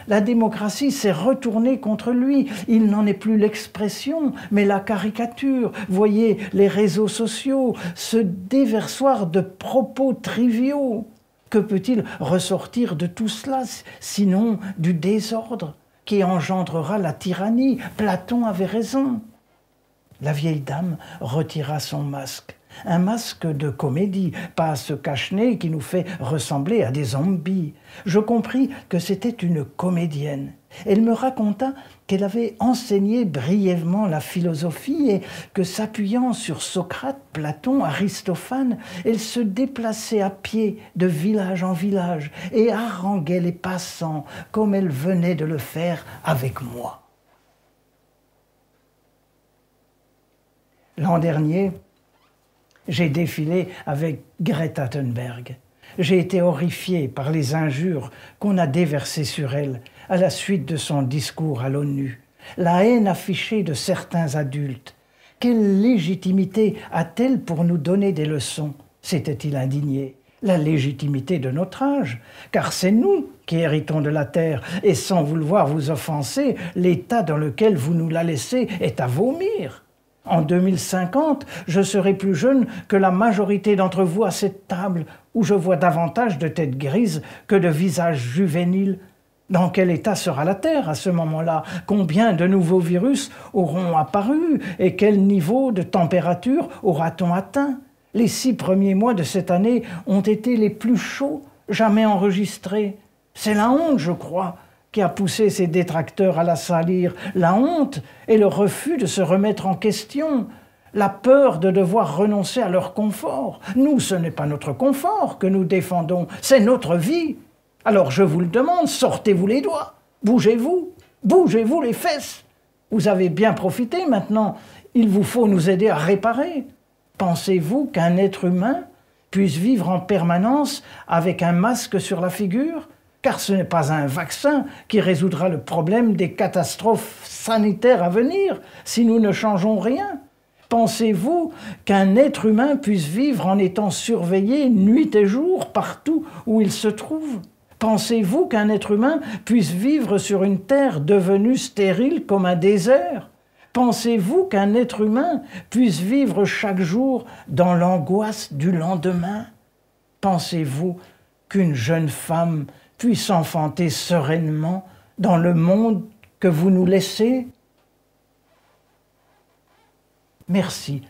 La démocratie s'est retournée contre lui. Il n'en est plus l'expression, mais la caricature. Voyez les réseaux sociaux, ce déversoir de propos triviaux. Que peut-il ressortir de tout cela, sinon du désordre qui engendrera la tyrannie? Platon avait raison. La vieille dame retira son masque. Un masque de comédie, pas ce cache-nez qui nous fait ressembler à des zombies. Je compris que c'était une comédienne. Elle me raconta qu'elle avait enseigné brièvement la philosophie et que, s'appuyant sur Socrate, Platon, Aristophane, elle se déplaçait à pied de village en village et haranguait les passants comme elle venait de le faire avec moi. L'an dernier, j'ai défilé avec Greta Thunberg. J'ai été horrifié par les injures qu'on a déversées sur elle à la suite de son discours à l'ONU. La haine affichée de certains adultes. Quelle légitimité a-t-elle pour nous donner des leçons? S'était-il indigné. La légitimité de notre âge, car c'est nous qui héritons de la terre, et sans vouloir vous offenser, l'état dans lequel vous nous la laissez est à vomir. En 2050, je serai plus jeune que la majorité d'entre vous à cette table, où je vois davantage de têtes grises que de visages juvéniles. Dans quel état sera la Terre à ce moment-là? Combien de nouveaux virus auront apparu? Et quel niveau de température aura-t-on atteint? Les 6 premiers mois de cette année ont été les plus chauds jamais enregistrés. C'est la honte, je crois, qui a poussé ses détracteurs à la salir. La honte et le refus de se remettre en question, la peur de devoir renoncer à leur confort. Nous, ce n'est pas notre confort que nous défendons, c'est notre vie. Alors je vous le demande, sortez-vous les doigts, bougez-vous les fesses. Vous avez bien profité maintenant, il vous faut nous aider à réparer. Pensez-vous qu'un être humain puisse vivre en permanence avec un masque sur la figure? Car ce n'est pas un vaccin qui résoudra le problème des catastrophes sanitaires à venir si nous ne changeons rien. Pensez-vous qu'un être humain puisse vivre en étant surveillé nuit et jour partout où il se trouve? Pensez-vous qu'un être humain puisse vivre sur une terre devenue stérile comme un désert? Pensez-vous qu'un être humain puisse vivre chaque jour dans l'angoisse du lendemain? Pensez-vous qu'une jeune femme puisse enfanter sereinement dans le monde que vous nous laissez? Merci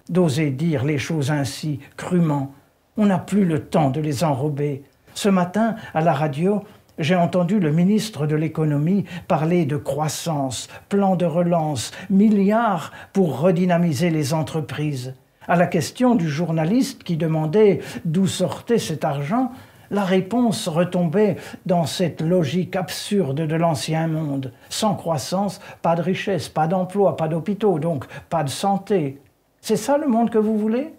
d'oser dire les choses ainsi, crûment. On n'a plus le temps de les enrober. Ce matin, à la radio, j'ai entendu le ministre de l'économie parler de croissance, plan de relance, milliards pour redynamiser les entreprises. À la question du journaliste qui demandait d'où sortait cet argent, la réponse retombait dans cette logique absurde de l'ancien monde. Sans croissance, pas de richesse, pas d'emploi, pas d'hôpitaux, donc pas de santé. C'est ça le monde que vous voulez?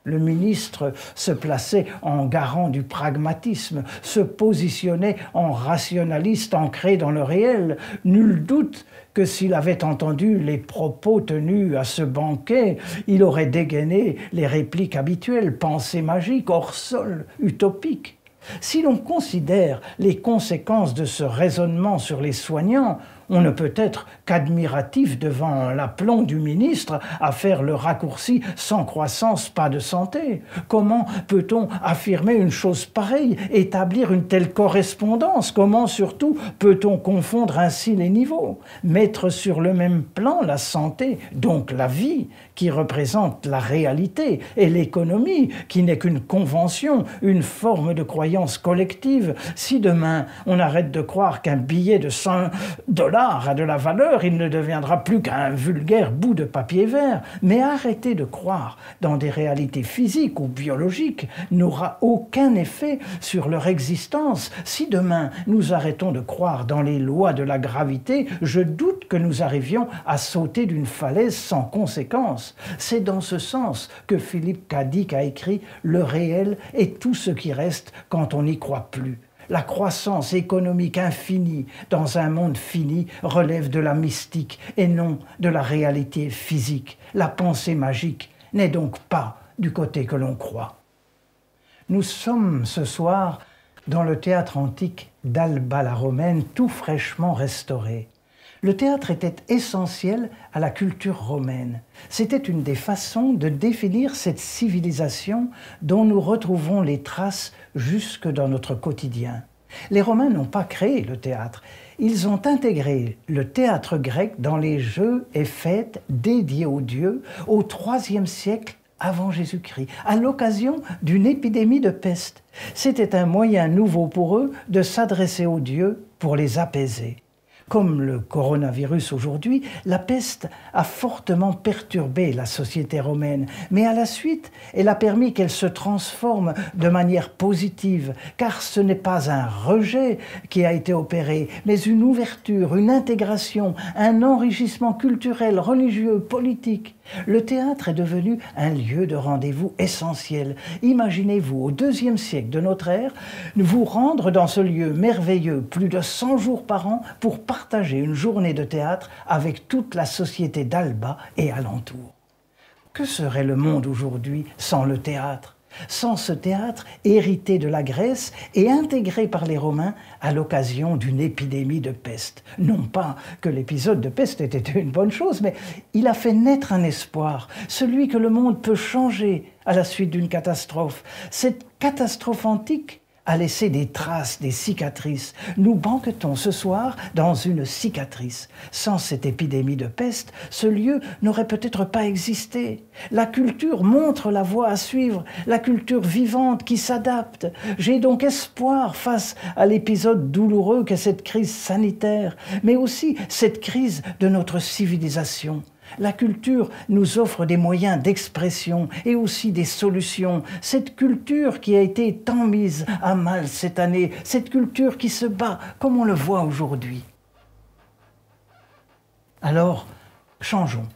Le ministre se plaçait en garant du pragmatisme, se positionnait en rationaliste ancré dans le réel. Nul doute que s'il avait entendu les propos tenus à ce banquet, il aurait dégainé les répliques habituelles, pensées magiques, hors sol, utopiques. Si l'on considère les conséquences de ce raisonnement sur les soignants, on ne peut être qu'admiratif devant l'aplomb du ministre à faire le raccourci sans croissance, pas de santé. Comment peut-on affirmer une chose pareille, établir une telle correspondance? Comment surtout peut-on confondre ainsi les niveaux? Mettre sur le même plan la santé, donc la vie, qui représente la réalité, et l'économie, qui n'est qu'une convention, une forme de croyance collective. Si demain on arrête de croire qu'un billet de $100 a de la valeur, il ne deviendra plus qu'un vulgaire bout de papier vert. Mais arrêter de croire dans des réalités physiques ou biologiques n'aura aucun effet sur leur existence. Si demain nous arrêtons de croire dans les lois de la gravité, je doute que nous arrivions à sauter d'une falaise sans conséquence. C'est dans ce sens que Philippe K. Dick a écrit « Le réel est tout ce qui reste quand on n'y croit plus ». La croissance économique infinie dans un monde fini relève de la mystique et non de la réalité physique. La pensée magique n'est donc pas du côté que l'on croit. Nous sommes ce soir dans le théâtre antique d'Alba la Romaine, tout fraîchement restauré. Le théâtre était essentiel à la culture romaine. C'était une des façons de définir cette civilisation dont nous retrouvons les traces jusque dans notre quotidien. Les Romains n'ont pas créé le théâtre. Ils ont intégré le théâtre grec dans les jeux et fêtes dédiés aux dieux au IIIe siècle avant Jésus-Christ, à l'occasion d'une épidémie de peste. C'était un moyen nouveau pour eux de s'adresser aux dieux pour les apaiser. Comme le coronavirus aujourd'hui, la peste a fortement perturbé la société romaine, mais à la suite, elle a permis qu'elle se transforme de manière positive, car ce n'est pas un rejet qui a été opéré, mais une ouverture, une intégration, un enrichissement culturel, religieux, politique. Le théâtre est devenu un lieu de rendez-vous essentiel. Imaginez-vous, au IIe siècle de notre ère, vous rendre dans ce lieu merveilleux plus de 100 jours par an pour partager une journée de théâtre avec toute la société d'Alba et alentour. Que serait le monde aujourd'hui sans le théâtre ? Sans ce théâtre hérité de la Grèce et intégré par les Romains à l'occasion d'une épidémie de peste. Non pas que l'épisode de peste était une bonne chose, mais il a fait naître un espoir, celui que le monde peut changer à la suite d'une catastrophe. Cette catastrophe antique a laissé des traces, des cicatrices. Nous banquetons ce soir dans une cicatrice. Sans cette épidémie de peste, ce lieu n'aurait peut-être pas existé. La culture montre la voie à suivre, la culture vivante qui s'adapte. J'ai donc espoir face à l'épisode douloureux qu'est cette crise sanitaire, mais aussi cette crise de notre civilisation. La culture nous offre des moyens d'expression et aussi des solutions. Cette culture qui a été tant mise à mal cette année, cette culture qui se bat comme on le voit aujourd'hui. Alors, changeons.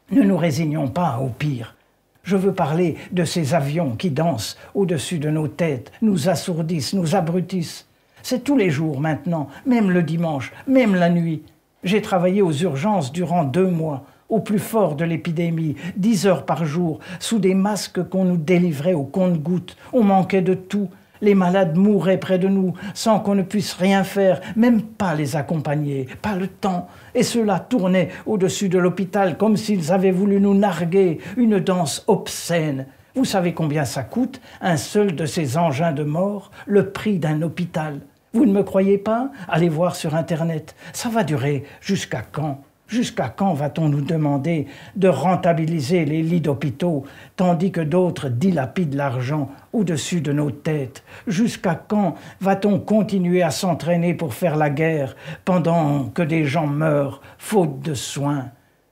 Ne nous résignons pas au pire. Je veux parler de ces avions qui dansent au-dessus de nos têtes, nous assourdissent, nous abrutissent. C'est tous les jours maintenant, même le dimanche, même la nuit. J'ai travaillé aux urgences durant 2 mois. Au plus fort de l'épidémie, 10 heures par jour, sous des masques qu'on nous délivrait au compte-gouttes. On manquait de tout. Les malades mouraient près de nous, sans qu'on ne puisse rien faire, même pas les accompagner, pas le temps. Et ceux-là tournaient au-dessus de l'hôpital comme s'ils avaient voulu nous narguer, une danse obscène. Vous savez combien ça coûte, un seul de ces engins de mort, le prix d'un hôpital. Vous ne me croyez pas? Allez voir sur Internet. Ça va durer jusqu'à quand? Jusqu'à quand va-t-on nous demander de rentabiliser les lits d'hôpitaux, tandis que d'autres dilapident l'argent au-dessus de nos têtes? Jusqu'à quand va-t-on continuer à s'entraîner pour faire la guerre, pendant que des gens meurent, faute de soins?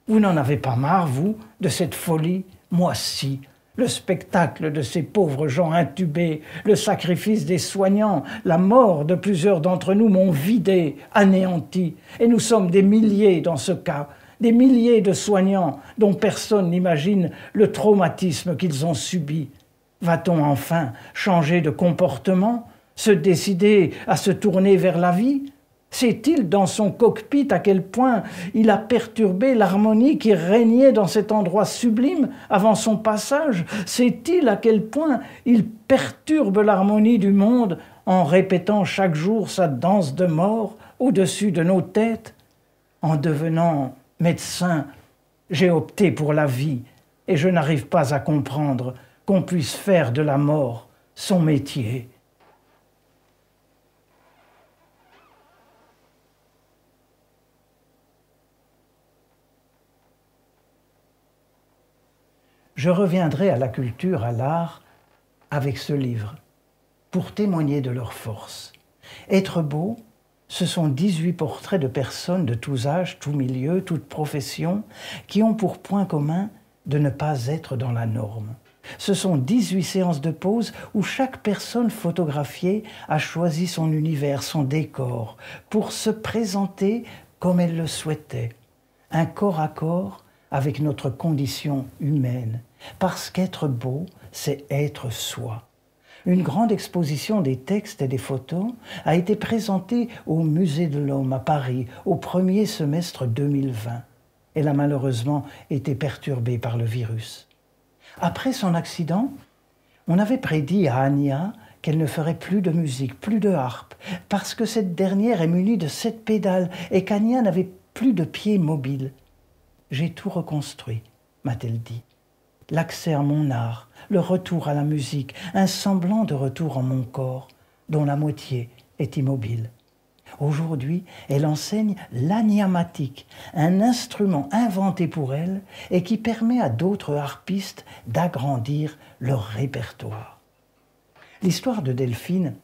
Vous n'en avez pas marre, vous, de cette folie? Moi si. Le spectacle de ces pauvres gens intubés, le sacrifice des soignants, la mort de plusieurs d'entre nous m'ont vidé, anéanti. Et nous sommes des milliers dans ce cas, des milliers de soignants dont personne n'imagine le traumatisme qu'ils ont subi. Va-t-on enfin changer de comportement, se décider à se tourner vers la vie ? Sait-il dans son cockpit à quel point il a perturbé l'harmonie qui régnait dans cet endroit sublime avant son passage? Sait-il à quel point il perturbe l'harmonie du monde en répétant chaque jour sa danse de mort au-dessus de nos têtes? En devenant médecin, j'ai opté pour la vie et je n'arrive pas à comprendre qu'on puisse faire de la mort son métier. Je reviendrai à la culture, à l'art, avec ce livre, pour témoigner de leur force. Être beau, ce sont 18 portraits de personnes de tous âges, tous milieux, toutes professions, qui ont pour point commun de ne pas être dans la norme. Ce sont 18 séances de pose où chaque personne photographiée a choisi son univers, son décor, pour se présenter comme elle le souhaitait. Un corps à corps avec notre condition humaine, parce qu'être beau, c'est être soi. Une grande exposition des textes et des photos a été présentée au Musée de l'Homme à Paris au premier semestre 2020. Elle a malheureusement été perturbée par le virus. Après son accident, on avait prédit à Anya qu'elle ne ferait plus de musique, plus de harpe, parce que cette dernière est munie de 7 pédales et qu'Anya n'avait plus de pieds mobiles. J'ai tout reconstruit, m'a-t-elle dit. L'accès à mon art, le retour à la musique, un semblant de retour en mon corps, dont la moitié est immobile. Aujourd'hui, elle enseigne l'aniamatique, un instrument inventé pour elle et qui permet à d'autres harpistes d'agrandir leur répertoire. L'histoire de Delphine,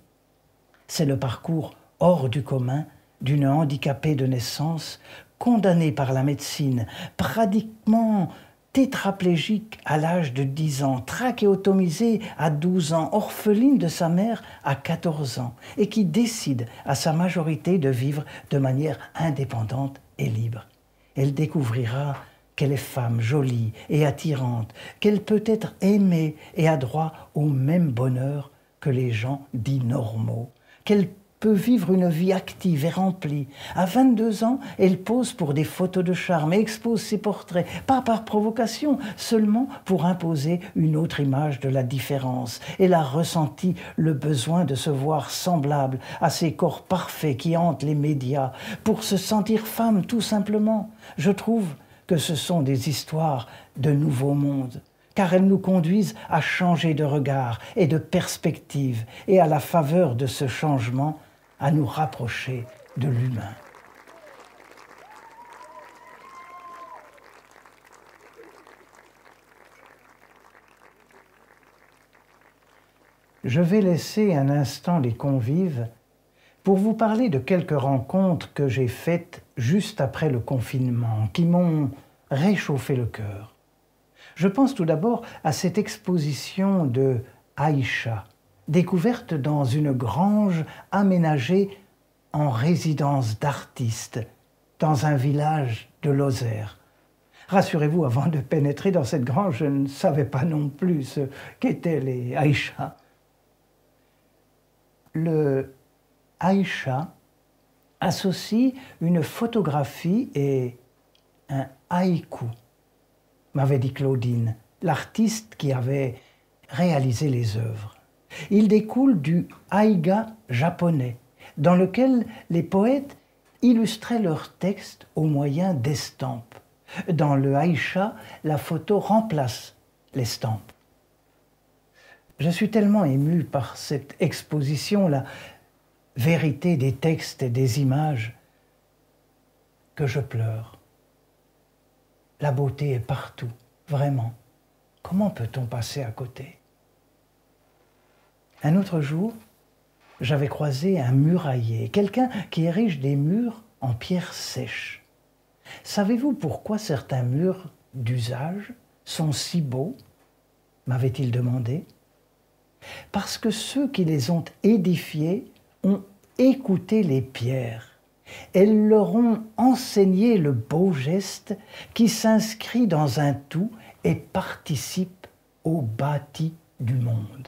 c'est le parcours hors du commun d'une handicapée de naissance, condamnée par la médecine, pratiquement tétraplégique à l'âge de 10 ans, trachéotomisée à 12 ans, orpheline de sa mère à 14 ans, et qui décide à sa majorité de vivre de manière indépendante et libre. Elle découvrira qu'elle est femme jolie et attirante, qu'elle peut être aimée et a droit au même bonheur que les gens dits normaux, qu'elle peut vivre une vie active et remplie. À 22 ans, elle pose pour des photos de charme et expose ses portraits, pas par provocation, seulement pour imposer une autre image de la différence. Elle a ressenti le besoin de se voir semblable à ces corps parfaits qui hantent les médias, pour se sentir femme tout simplement. Je trouve que ce sont des histoires de nouveaux mondes, car elles nous conduisent à changer de regard et de perspective, et à la faveur de ce changement, à nous rapprocher de l'humain. Je vais laisser un instant les convives pour vous parler de quelques rencontres que j'ai faites juste après le confinement, qui m'ont réchauffé le cœur. Je pense tout d'abord à cette exposition de Aïcha, découverte dans une grange aménagée en résidence d'artistes dans un village de Lozère. Rassurez-vous, avant de pénétrer dans cette grange, je ne savais pas non plus ce qu'étaient les Aïchas. Le Aïcha associe une photographie et un haïku, m'avait dit Claudine, l'artiste qui avait réalisé les œuvres. Il découle du haïga japonais, dans lequel les poètes illustraient leurs textes au moyen d'estampes. Dans le haïcha, la photo remplace l'estampe. Je suis tellement ému par cette exposition, la vérité des textes et des images, que je pleure. La beauté est partout, vraiment. Comment peut-on passer à côté ? Un autre jour, j'avais croisé un murailler, quelqu'un qui érige des murs en pierre sèche. Savez-vous pourquoi certains murs d'usage sont si beaux ? M'avait-il demandé. Parce que ceux qui les ont édifiés ont écouté les pierres. Elles leur ont enseigné le beau geste qui s'inscrit dans un tout et participe au bâti du monde.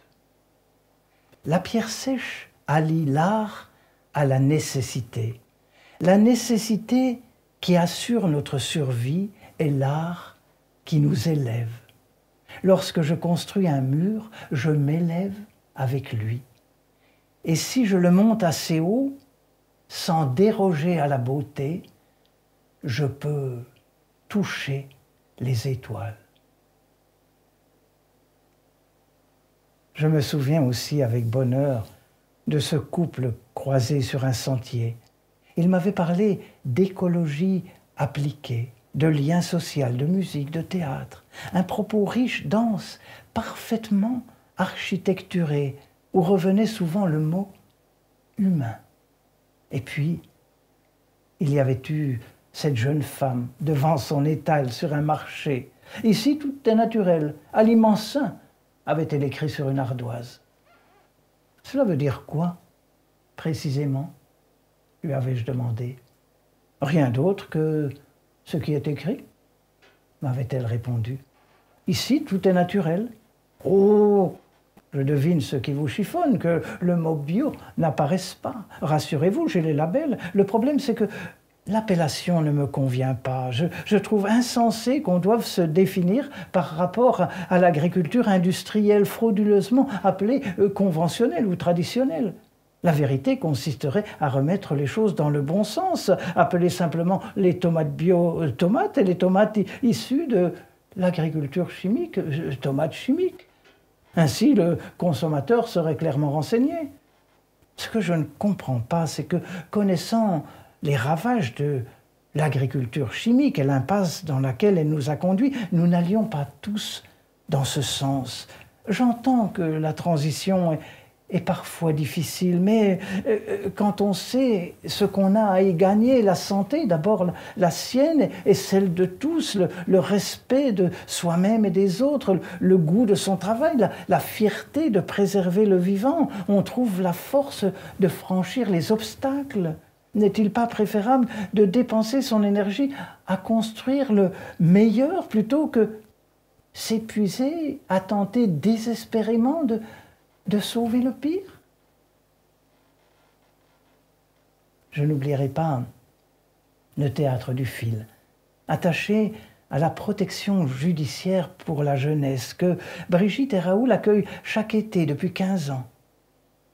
La pierre sèche allie l'art à la nécessité qui assure notre survie et l'art qui nous élève. Lorsque je construis un mur, je m'élève avec lui. Et si je le monte assez haut, sans déroger à la beauté, je peux toucher les étoiles. Je me souviens aussi avec bonheur de ce couple croisé sur un sentier. Il m'avait parlé d'écologie appliquée, de lien social, de musique, de théâtre. Un propos riche, dense, parfaitement architecturé, où revenait souvent le mot humain. Et puis, il y avait eu cette jeune femme devant son étal sur un marché. Ici, tout est naturel, aliment sain, avait-elle écrit sur une ardoise. Cela veut dire quoi, précisément, lui avais-je demandé. Rien d'autre que ce qui est écrit, m'avait-elle répondu. Ici, tout est naturel. Oh, je devine ce qui vous chiffonne, que le mot bio n'apparaisse pas. Rassurez-vous, j'ai les labels. Le problème, c'est que l'appellation ne me convient pas. Je trouve insensé qu'on doive se définir par rapport à l'agriculture industrielle frauduleusement appelée conventionnelle ou traditionnelle. La vérité consisterait à remettre les choses dans le bon sens, appeler simplement les tomates bio tomates et les tomates issues de l'agriculture chimique tomates chimiques. Ainsi, le consommateur serait clairement renseigné. Ce que je ne comprends pas, c'est que, connaissant les ravages de l'agriculture chimique et l'impasse dans laquelle elle nous a conduits, nous n'allions pas tous dans ce sens. J'entends que la transition est parfois difficile, mais quand on sait ce qu'on a à y gagner, la santé, d'abord la sienne et celle de tous, le respect de soi-même et des autres, le goût de son travail, la fierté de préserver le vivant, on trouve la force de franchir les obstacles. N'est-il pas préférable de dépenser son énergie à construire le meilleur plutôt que s'épuiser à tenter désespérément de sauver le pire? Je n'oublierai pas le théâtre du fil, attaché à la protection judiciaire pour la jeunesse, que Brigitte et Raoul accueillent chaque été depuis 15 ans.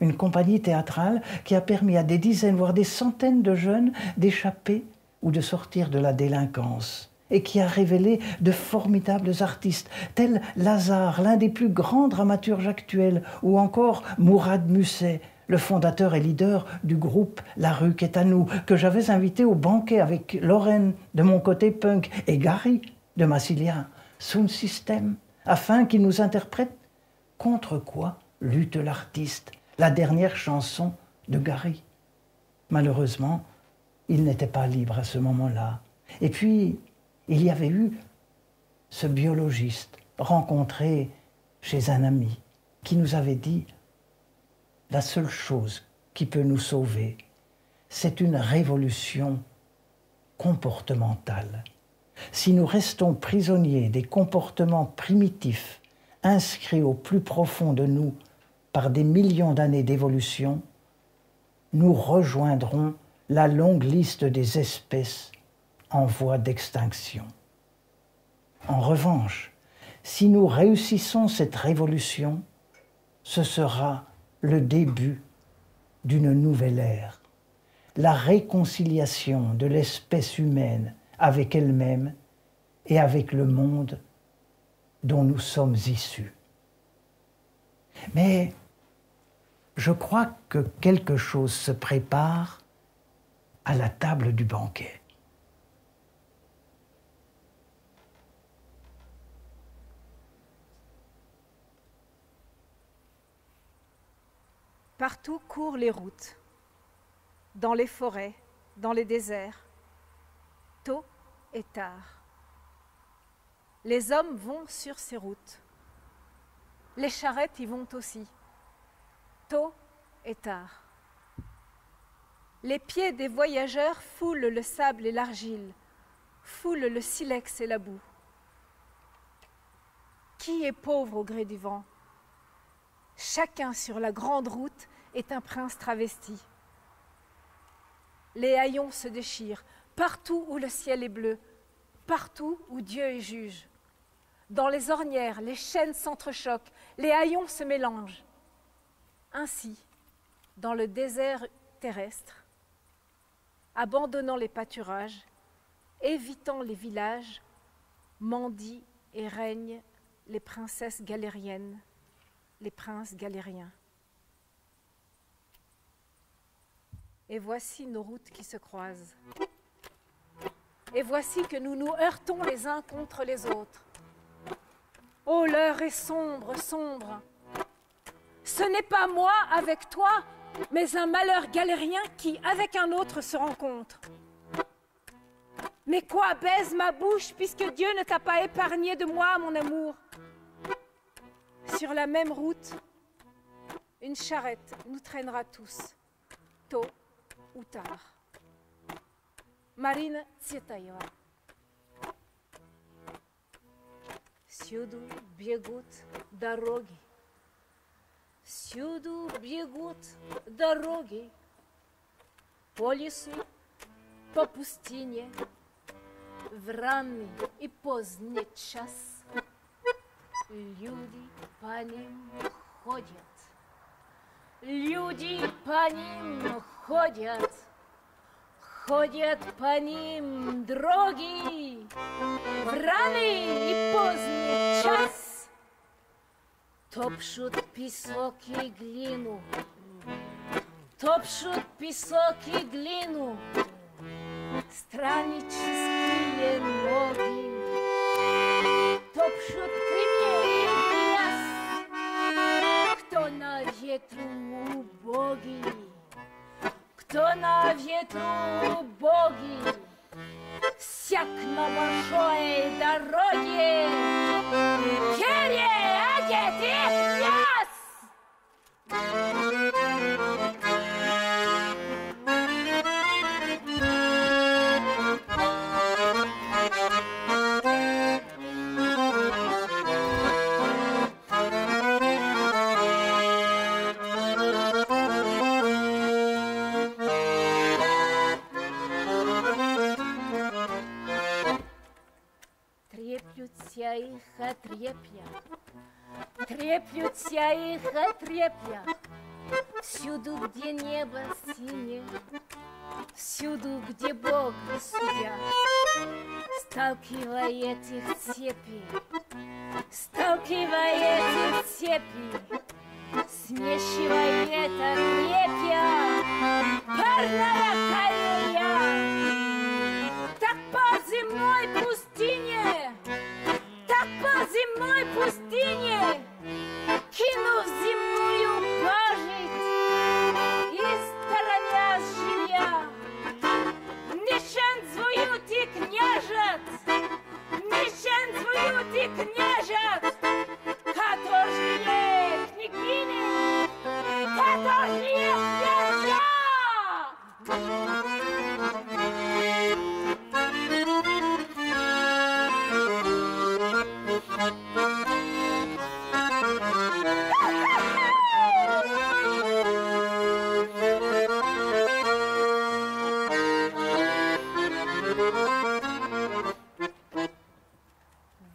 Une compagnie théâtrale qui a permis à des dizaines, voire des centaines de jeunes d'échapper ou de sortir de la délinquance et qui a révélé de formidables artistes tels Lazare, l'un des plus grands dramaturges actuels, ou encore Mourad Musset, le fondateur et leader du groupe La Rue qu'est à nous, que j'avais invité au banquet avec Lorraine de mon côté punk et Gary de Massilia, Sound System, afin qu'il nous interprète Contre quoi lutte l'artiste, la dernière chanson de Gary. Malheureusement, il n'était pas libre à ce moment-là. Et puis, il y avait eu ce biologiste rencontré chez un ami qui nous avait dit « La seule chose qui peut nous sauver, c'est une révolution comportementale. Si nous restons prisonniers des comportements primitifs inscrits au plus profond de nous par des millions d'années d'évolution, nous rejoindrons la longue liste des espèces en voie d'extinction. En revanche, si nous réussissons cette révolution, ce sera le début d'une nouvelle ère, la réconciliation de l'espèce humaine avec elle-même et avec le monde dont nous sommes issus. Mais je crois que quelque chose se prépare à la table du banquet. Partout courent les routes, dans les forêts, dans les déserts, tôt et tard. Les hommes vont sur ces routes. Les charrettes y vont aussi, tôt et tard. Les pieds des voyageurs foulent le sable et l'argile, foulent le silex et la boue. Qui est pauvre au gré du vent? Chacun sur la grande route est un prince travesti. Les haillons se déchirent, partout où le ciel est bleu, partout où Dieu est juge. Dans les ornières, les chênes s'entrechoquent, les haillons se mélangent. Ainsi, dans le désert terrestre, abandonnant les pâturages, évitant les villages, mendient et règnent les princesses galériennes, les princes galériens. Et voici nos routes qui se croisent. Et voici que nous nous heurtons les uns contre les autres. Oh, l'heure est sombre, sombre. Ce n'est pas moi avec toi, mais un malheur galérien qui, avec un autre, se rencontre. Mais quoi baise ma bouche, puisque Dieu ne t'a pas épargné de moi, mon amour? Sur la même route, une charrette nous traînera tous, tôt ou tard. Marina Tsvetaeva. Всюду бегут дороги, всюду бегут дороги, по лесу, по пустыне, в ранний и поздний час. Люди по ним ходят, люди по ним ходят, ходят по ним дороги, в ранний и поздний час. Топчут песок и глину, топчут песок и глину, страннические ноги, топчут кремень и грязь. Кто на ветру убогий, кто на ветру боги, всяк на большой дороге, переодетый яс. Треплются их отрепья, треплются их отрепья, всюду, где небо синее, всюду, где Бог судья, сталкивает их цепи, сталкивает их цепи, смешивает отрепья, парная колея. Так по земной пустыне, так по земной пустыне, кинув земную пажить и сторонясь жилья, не шанцуют и княжат, не шанцуют и княжат, каторжные княгини, каторжные князья.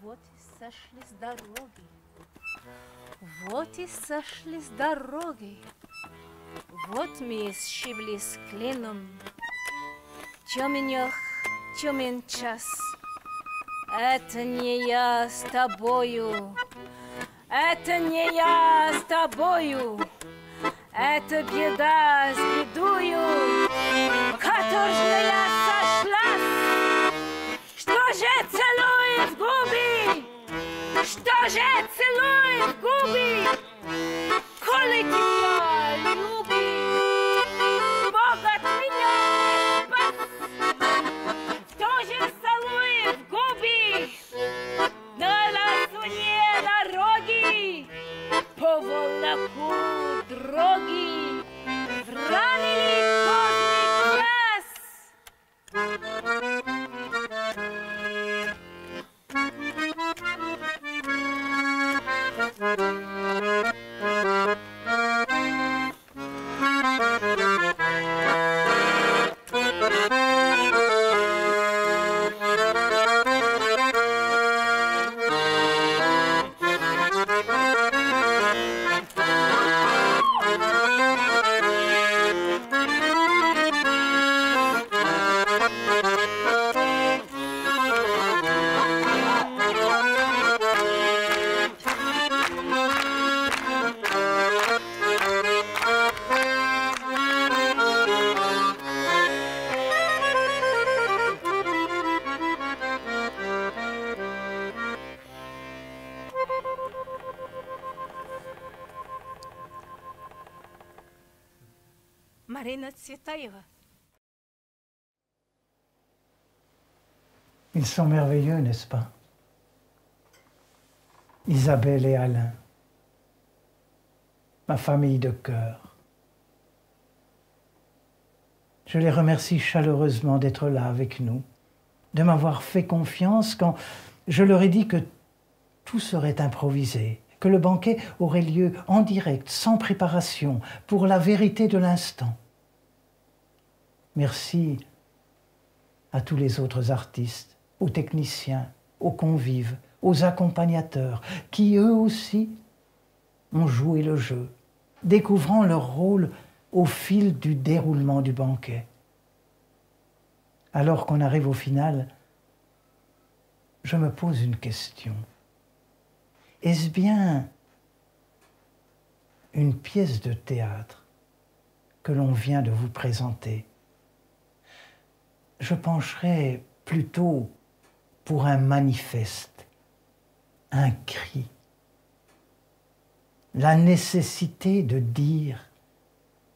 Вот и сошли с дороги, вот и сошли с дороги, вот мы сшиблись клином. Тёмен час, это не я с тобою, это не я с тобою, это беда с бедою, каторжная сошлась. Что же целует в губы, что же целует в губы, коли ты меня любишь, Бог от меня не спас. Кто же целует в губы, на ласуне дороги, по волоку дороги, в ранний поздний час. Ils sont merveilleux, n'est-ce pas? Isabelle et Alain, ma famille de cœur. Je les remercie chaleureusement d'être là avec nous, de m'avoir fait confiance quand je leur ai dit que tout serait improvisé, que le banquet aurait lieu en direct, sans préparation, pour la vérité de l'instant. Merci à tous les autres artistes, aux techniciens, aux convives, aux accompagnateurs, qui eux aussi ont joué le jeu, découvrant leur rôle au fil du déroulement du banquet. Alors qu'on arrive au final, je me pose une question. Est-ce bien une pièce de théâtre que l'on vient de vous présenter? Je pencherais plutôt pour un manifeste, un cri, la nécessité de dire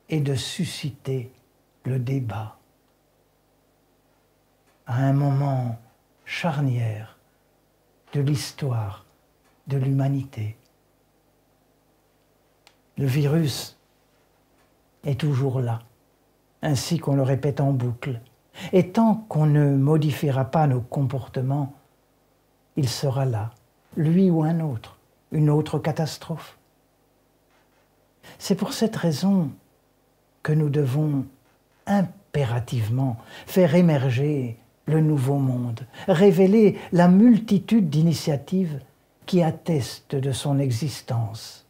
et de susciter le débat à un moment charnière de l'histoire de l'humanité. Le virus est toujours là, ainsi qu'on le répète en boucle. Et tant qu'on ne modifiera pas nos comportements, il sera là, lui ou un autre, une autre catastrophe. C'est pour cette raison que nous devons impérativement faire émerger le nouveau monde, révéler la multitude d'initiatives qui attestent de son existence.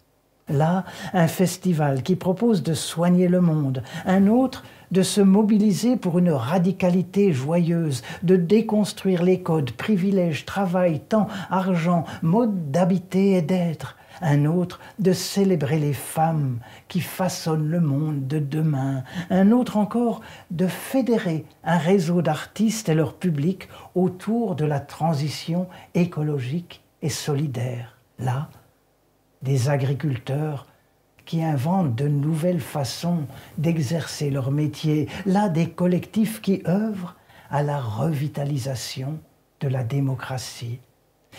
Là, un festival qui propose de soigner le monde, un autre de se mobiliser pour une radicalité joyeuse, de déconstruire les codes, privilèges, travail, temps, argent, mode d'habiter et d'être, un autre de célébrer les femmes qui façonnent le monde de demain, un autre encore de fédérer un réseau d'artistes et leur public autour de la transition écologique et solidaire. Là, des agriculteurs qui inventent de nouvelles façons d'exercer leur métier, là des collectifs qui œuvrent à la revitalisation de la démocratie.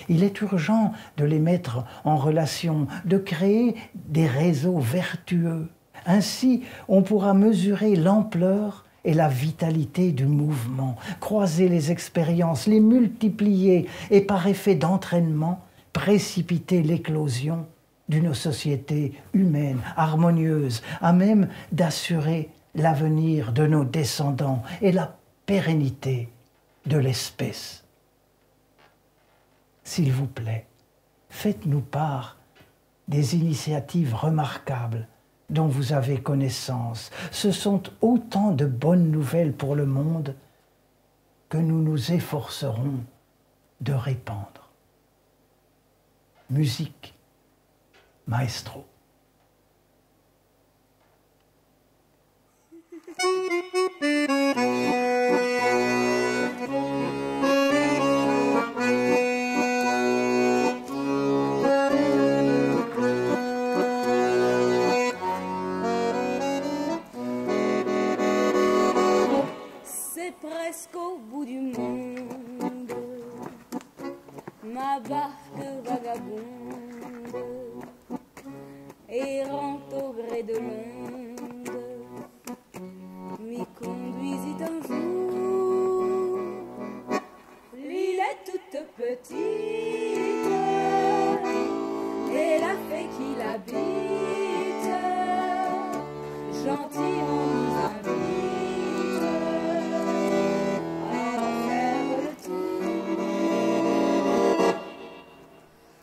Il est urgent de les mettre en relation, de créer des réseaux vertueux. Ainsi, on pourra mesurer l'ampleur et la vitalité du mouvement, croiser les expériences, les multiplier et par effet d'entraînement, précipiter l'éclosion d'une société humaine, harmonieuse, à même d'assurer l'avenir de nos descendants et la pérennité de l'espèce. S'il vous plaît, faites-nous part des initiatives remarquables dont vous avez connaissance. Ce sont autant de bonnes nouvelles pour le monde que nous nous efforcerons de répandre. Musique, maestro. Presque au bout du monde, ma barque vagabonde, errante au gré de l'onde, m'y conduisit un jour. L'île est toute petite, et la fée qui l'habite, gentiment nous invite.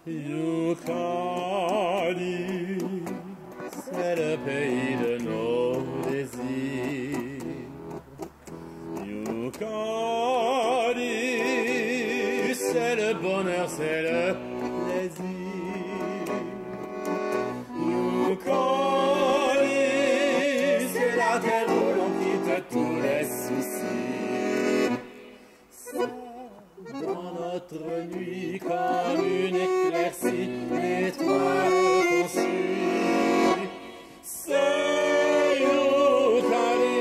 Yucadi, c'est le pays de nos désirs. Yucadi, c'est le bonheur, c'est le plaisir. Yucadi, c'est la terre où l'on quitte tous les soucis. Dans notre nuit comme une éclaircie, l'étoile qu'on suit. C'est Yucadi.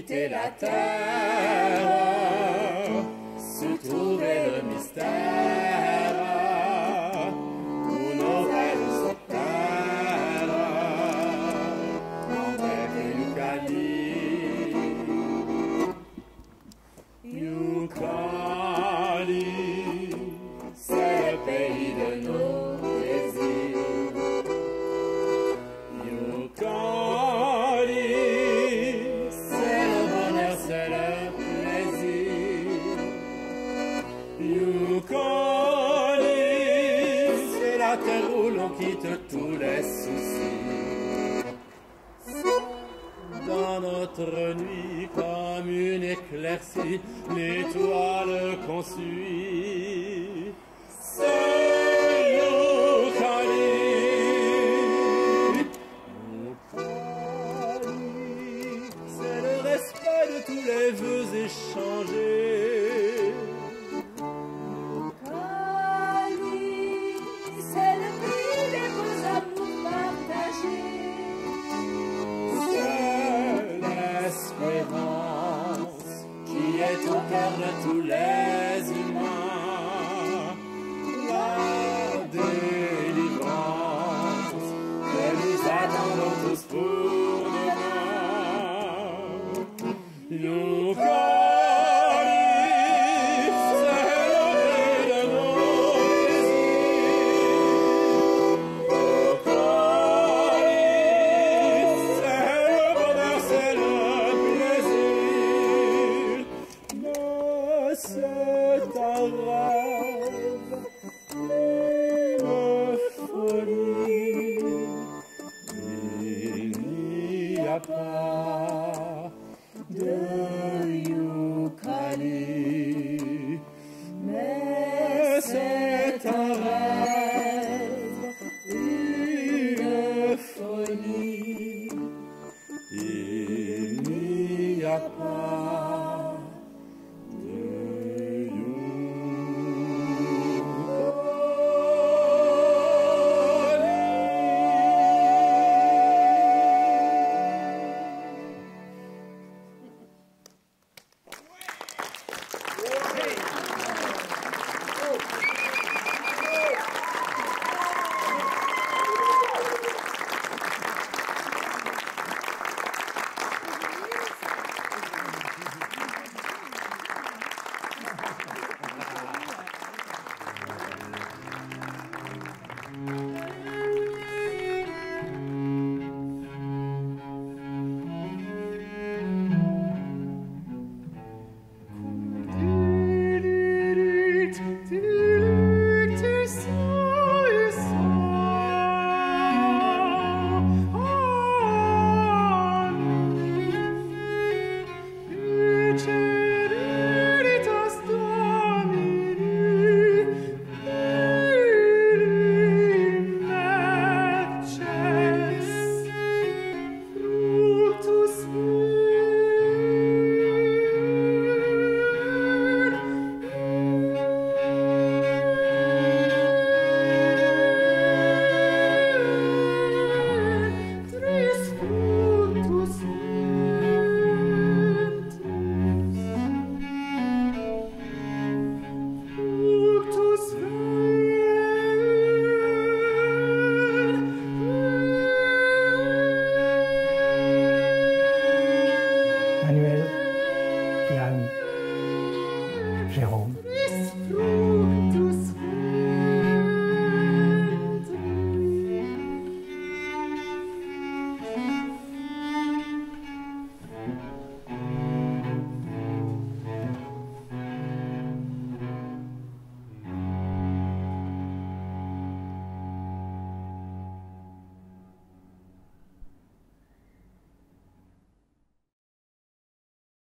quitter la terre, se trouver le mystère où nos rêves s'opèrent en terre de Youcali. C'est le pays de nos désirs. Youcali, c'est le bonheur, c'est le plaisir. Youcali, c'est la terre où l'on quitte tous les soucis. Dans notre nuit comme une éclaircie, l'étoile qu'on suit, c'est Youcali. C'est le respect de tous les vœux échangés. C'est le prix des beaux amours partagés. L'espérance qui est au cœur de tous les humains, la délivrance que nous attendons tous pour demain. Youcali, c'est le prix de nos désirs. C'est le bonheur, c'est le plaisir. Mais c'est un rêve, une folie. Il n'y a pas de Youcali, mais c'est un rêve, une folie. Il n'y a pas de Du